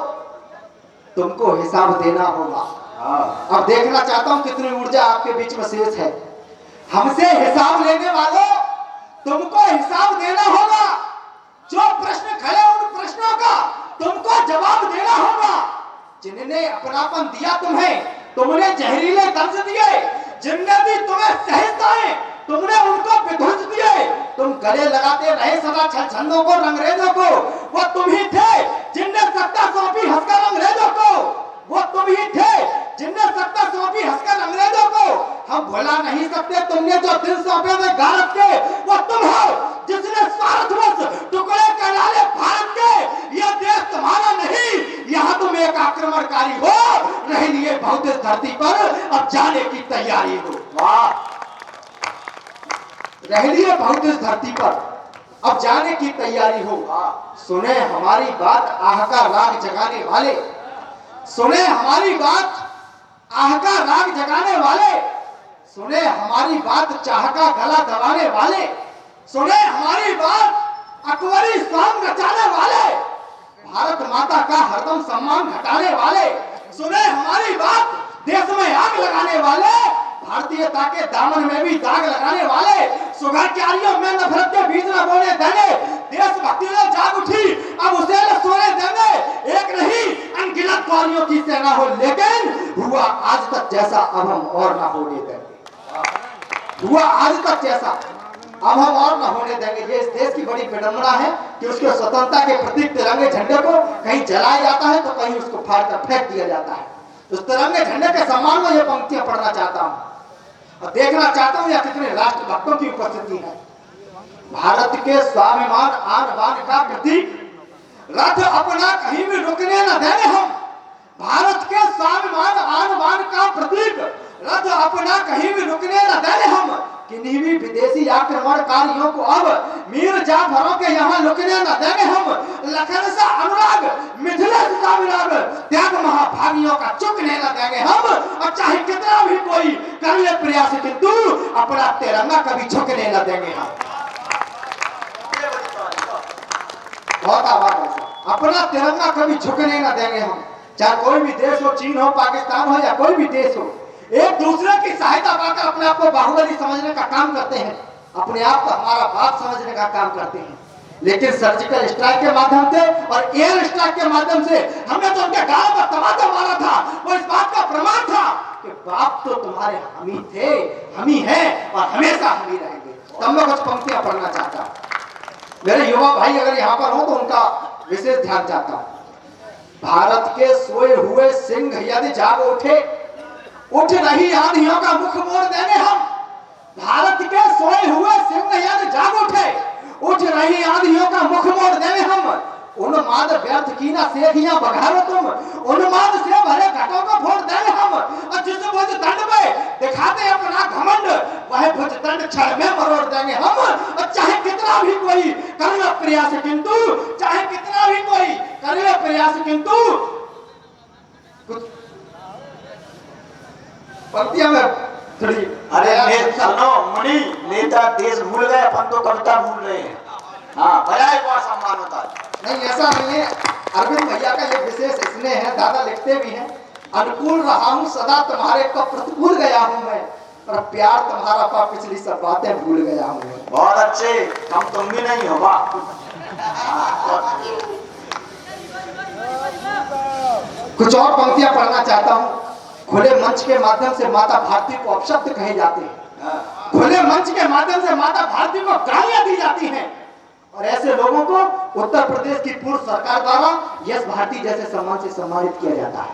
तुमको हिसाब देना होगा। अब देखना चाहता हूं कितनी ऊर्जा आपके बीच में शेष है। हमसे हिसाब लेने वालों तुमको हिसाब देना होगा। जो प्रश्न खड़े उन प्रश्नों का तुमको जवाब देना होगा। जिन्होंने अपनापन दिया तुम्हें, तुमने जहरीले दर्द दिए, जिनने भी तुम्हें सहजताएं तुमने उनको विध्वंस दिए। तुम गले लगाते रहे सदा छलछंदों को, अंग्रेजों को, वो तुम ही थे जिनने सत्ता सौंपी हंसकर अंग्रेजों को। वो तुम ही थे जिनने सत्ता सौंपी हंसकर अंग्रेजों को। हम भुला नहीं सकते तुमने जो दिल सौंपे थे भारत के। वो तुम हो जिसने स्वार्थवश टुकड़े कर डाले भारत के। यह देश तुम्हारा नहीं, यहाँ तुम एक आक्रमणकारी हो। रह लिए बहुत इस धरती पर, अब जाने की तैयारी हो। वाह, रह लिए बहुत इस धरती पर, अब जाने की तैयारी हो। सुने हमारी बात आह का राग जगाने वाले, सुने हमारी बात आह का राग जगाने वाले, सुने हमारी बात चाह का गला दबाने वाले, सुने हमारी बात अकबरी शान रचाने वाले, भारत माता का हरदम सम्मान घटाने वाले, सुने हमारी बात देश में आग लगाने वाले, भारतीयता के दामन में भी दाग लगाने वाले, सुबह क्यारियों में नफरत के बीज न बोने देंगे। देशभक्ति ने जाग उठी, अब उसे न सोने देंगे। एक नहीं अनगिनत क्वारियों की सेना हो, लेकिन हुआ आज तक जैसा अब हम और न होने देंगे। हुआ आज तक जैसा अब हम और न होने देंगे। ये इस देश की बड़ी विडंबना है कि उसके स्वतंत्रता के प्रतीक तिरंगे झंडे को कहीं जलाया जाता है तो कहीं उसको फाड़ कर फेंक दिया जाता है। उस तिरंगे झंडे के सम्मान में ये पंक्तियां पढ़ना चाहता हूँ और देखना चाहता हूँ या कितने राष्ट्रभक्तों की उपस्थिति है। भारत के स्वाभिमान आन बान का प्रतीक, रथ अपना कहीं भी रुकने न देंगे हम। भारत के स्वाभिमान आन बान का प्रतीक, रथ अपना कहीं भी रुकने न देंगे हम। किन्हीं भी विदेशी आक्रमणकारियों को अब मीर जाफरों के यहाँ लुकने न देंगे हम। लखन सा अनुराग, मिथिलेश का विराग, त्याग महाभागियों का चुकने न देंगे हम। और चाहे कितना भी कोई कर ले प्रयास, किंतु अपना तिरंगा कभी झुकने न देंगे हम। बहुत आवाज है, अपना तिरंगा कभी झुकने न देंगे हम। चाहे कोई भी देश हो, चीन हो, पाकिस्तान हो या कोई भी देश हो, एक दूसरे की सहायता पाकर अपने आप को बाहुबली समझने का काम करते हैं, अपने आप को हमारा बाप समझने का काम करते हैं। लेकिन सर्जिकल स्ट्राइक के माध्यम से और एयर स्ट्राइक के माध्यम से हमने तो उनके गांव पर तमाचा मारा था। वो इस बात का प्रमाण था कि बाप तो तुम्हारे हम ही थे, हम ही हैं और हमेशा हम ही रहेंगे। तब मैं कुछ पंक्तियां पढ़ना चाहता हूँ। मेरे युवा भाई अगर यहाँ पर हो तो उनका विशेष ध्यान चाहता हूँ। भारत के सोए हुए सिंह यदि जाग उठे, उठ रही आंधियों का मुख मोड़ देंगे हम। भारत के सोए हुए सिंह यदि जाग उठे, उठ रही आंधियों का मुख मोड़ देंगे हम। उन्माद व्यर्थ कीना सेठियां बघारो तुम, उन्माद से भरे घटों को फोड़ देंगे हम। और जिस भुज दंड में दिखाते अपना घमंड, वह भुज दंड क्षण में मरोड़ देंगे हम। और चाहे कितना भी कोई कर ले प्रयास, किंतु चाहे कितना भी कोई कर ले प्रयास, किंतु कुछ पंक्तियां में थोड़ी। अरे सुनो मणि, नेता देश भूल गए, अपन तो कविता भूल रहे हैं। हाँ, बड़ा एक बार सम्मान होता है। नहीं, ऐसा नहीं है। अरविंद भैया का ये विशेष स्नेह है, दादा लिखते भी हैं, अनुकूल रहा हूँ सदा तुम्हारे को, प्रतिकूल गया हूँ मैं, पर प्यार तुम्हारा पा पिछली सब बातें भूल गया हूँ मैं। बहुत अच्छे, हम तुम भी नहीं हो वाह। कुछ और पंक्तियां पढ़ना चाहता हूँ। खुले मंच के माध्यम से माता भारती को अपशब्द कहे जाते हैं, खुले मंच के माध्यम से माता भारती को गालियां दी जाती हैं, और ऐसे लोगों को उत्तर प्रदेश की पूर्व सरकार द्वारा यश भारती जैसे सम्मान से सम्मानित किया जाता है।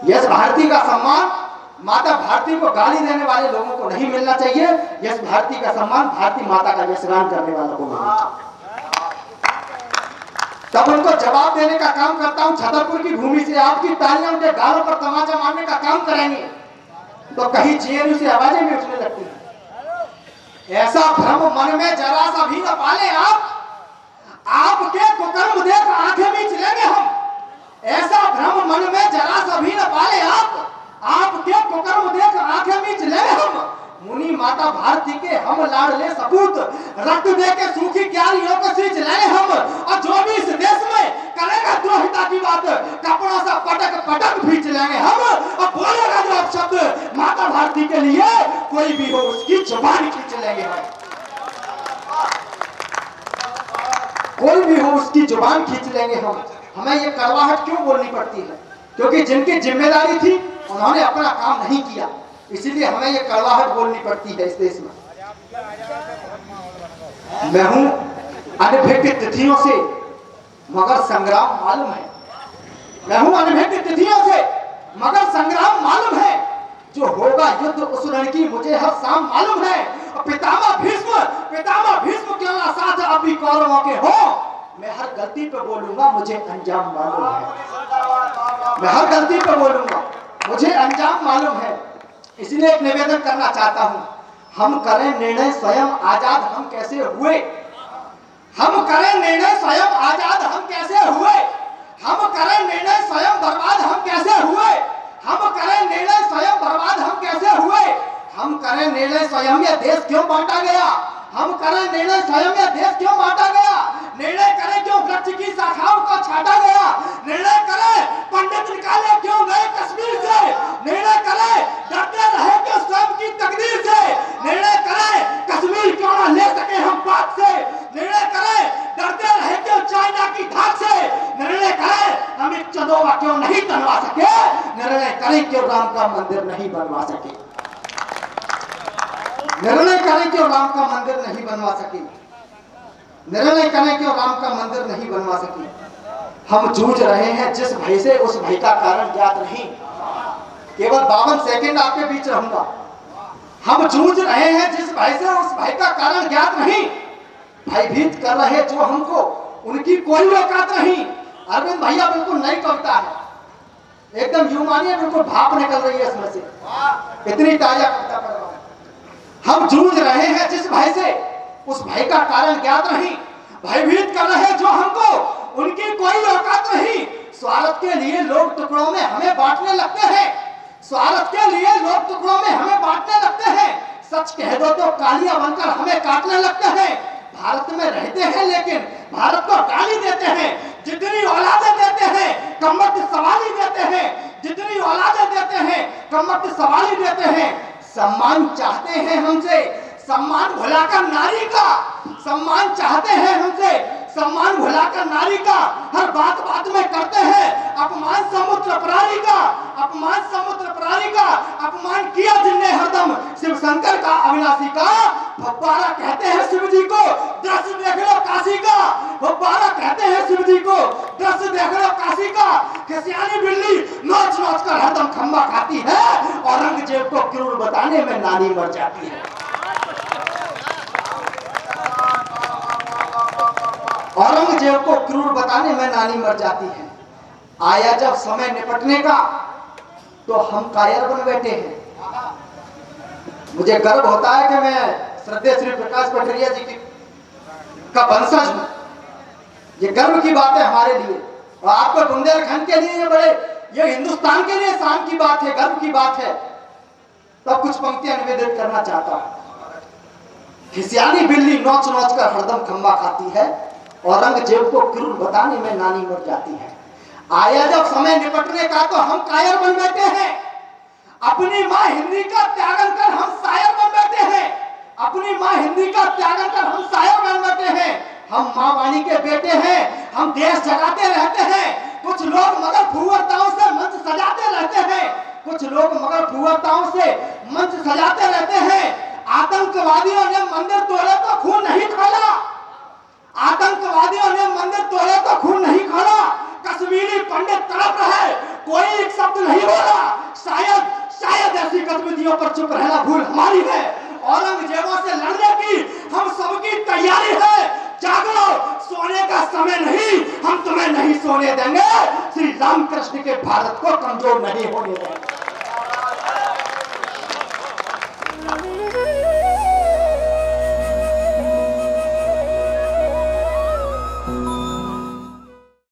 यश भारती का सम्मान माता भारती को गाली देने वाले लोगों को नहीं मिलना चाहिए। यश भारती का सम्मान भारती माता का यशगान करने वालों को मिलना चाहिए। तब उनको जवाब देने का काम करता हूं। छतरपुर की भूमि से आपकी तालियां उनके गालों पर तमाचा मारने का काम करेंगे तो कहीं जेएनयू से आवाजें भी उठने लगती हैं। ऐसा भ्रम मन में जरा सा भी न पाले आप, आपके कुकर्म देख आंखें मीच लेंगे हम। ऐसा भ्रम मन में जरा सा भी न पाले आप, आपके कुकर्म देख आंखें मीच लेंगे हम। मुनि माता भारती के हम लाडले सपूत, रक्त दे के सूखी क्यारियों को सींच लेंगे हम। और जो भी इस देश में करेगा द्रोहिता की बात, कपड़ों से पटक पटक खींच लेंगे हम। और बोलेगा जो अपशब्द माता भारती के लिए, कोई भी हो उसकी जुबान खींच लेंगे हम। कोई भी हो उसकी जुबान खींच लेंगे हम। हमें ये कड़वाहट क्यों बोलनी पड़ती है? क्योंकि जिनकी जिम्मेदारी थी उन्होंने अपना काम नहीं किया, इसीलिए हमें ये कड़वाहट बोलनी पड़ती है इस देश में। मैं हूं अनभिज्ञ तिथियों से मगर संग्राम मालूम है। मैं हूं अनभिज्ञ तिथियों से मगर संग्राम मालूम है। जो होगा युद्ध उस रण की मुझे हर शाम मालूम है। पितामह भीष्म क्यों ना साथ अभी कौरवों के हो। मैं हर गलती पे बोलूंगा मुझे अंजाम मालूम है। मैं हर गलती पे बोलूंगा मुझे अंजाम मालूम है। इसलिए एक निवेदन करना चाहता हूं, हम करें निर्णय स्वयं आजाद हम कैसे हुए। हम करें निर्णय स्वयं आजाद हम कैसे हुए। हम करें निर्णय स्वयं बर्बाद हम कैसे हुए। हम करें निर्णय स्वयं बर्बाद हम कैसे हुए। हम करें निर्णय स्वयं ये देश क्यों बांटा गया। हम करें निर्णय स्वयं ये देश क्यों बांटा गया। निर्णय करें क्यों वृक्ष की शाखाओं को छाटा गया। निर्णय करें पंडित निकाले क्यों गए कश्मीर से। निर्णय करें डरते रहे क्यों स्वयं की तकदीर से। निर्णय करें कश्मीर क्यों ना ले सके हम पाक से। निर्णय करें डरते रहे क्यों चाइना की धाक से। निर्णय करें अमित चंदोवा क्यों नहीं बनवा सके। निर्णय करें क्यों राम का मंदिर नहीं बनवा सके। निर्णय करें क्यों राम का मंदिर नहीं बनवा सके। निर्णय करें क्यों राम का मंदिर नहीं बनवा सके। हम जूझ रहे हैं जिस भय से उस भय का कारण ज्ञात नहीं। केवल 52 सेकंड आपके बीच रहूंगा। हम जूझ रहे हैं जिस भय से उस भय का कारण ज्ञात नहीं। भयभीत कर रहे जो हमको उनकी कोई औकात नहीं। अरविंद भैया बिल्कुल नई कविता है, एकदम यूं मानिए बिल्कुल भाप निकल रही है इसमें से, इतनी ताजा कविता पढ़ रहा हूं। हम जूझ रहे हैं जिस भय से उस भय का कारण ज्ञात नहीं। भयभीत कर रहे जो हमको उनकी कोई औकात नहीं। स्वार्थ के लिए लोग टुकड़ों में हमें बांटने लगते हैं। स्वार्थ के लिए लोग टुकड़ों में हमें बांटने लगते हैं। सच कह दो तो कालियां बनकर हमें काटने लगते हैं। भारत में रहते हैं लेकिन भारत को गाली देते हैं। जितनी औलादें देते हैं कमबख्त सवाली देते हैं। जितनी औलादें देते हैं कमबख्त सवाली देते हैं। सम्मान चाहते हैं हमसे सम्मान भुलाकर नारी का। सम्मान चाहते हैं हमसे सम्मान भुलाकर नारी का। हर बात बात में करते हैं अपमान समुद्र प्राणी का। अपमान समुद्र प्राणी का अपमान किया जिनने हरदम शिव शंकर का अविनाशी का। फब्बारा कहते हैं शिव जी को दृश्य देख लो काशी का। फब्बारा कहते हैं शिव जी को दृश्य देख लो काशी का। खिसियानी बिल्ली नोच नोच कर हरदम खंबा खाती है। औरंगजेब को क्रूर बताने में नानी मर जाती है। औरंगजेब को क्रूर बताने में नानी मर जाती है। आया जब समय निपटने का तो हम कायर बन बैठे हैं। मुझे गर्व होता है कि मैं श्रद्धेय श्री प्रकाश पटरिया जी का वंशज हूं। ये गर्व की बात है हमारे लिए और आपको बुंदेलखंड के लिए ये हिंदुस्तान के लिए शान की बात है, गर्व की बात है। तब कुछ पंक्तियां निवेदित करना चाहता हूं। खिसियानी बिल्ली नोच नोच कर हरदम खंबा खाती है। औरंगजेब को क्रूर बताने में नानी मर जाती है। आया जब समय निपटने का तो हम कायर बन बैठे हैं। अपनी माँ हिंदी का त्यागन कर हम शायर बन बैठे हैं। अपनी माँ हिंदी का त्यागन कर हम शायर बन बैठे हैं। हम माँ वाणी के बेटे हैं। हम देश जगाते रहते हैं। कुछ लोग मगर फुहरताओं से मंच सजाते रहते हैं। कुछ लोग मगर फुहरताओं से मंच सजाते रहते हैं। आतंकवादियों ने मंदिर तोड़े तो खून नहीं खोला। आतंकवादियों ने मंदिर तोड़े तो खून नहीं खोला। कश्मीरी पंडित तड़प रहे कोई एक शब्द नहीं बोला। शायद ऐसी गतिविधियों पर चुप रहना भूल हमारी है। औरंगजेबों से लड़ने की हम सबकी तैयारी है। जागो, सोने का समय नहीं, हम तुम्हें नहीं सोने देंगे। श्री रामकृष्ण के भारत को कमजोर नहीं होने देंगे।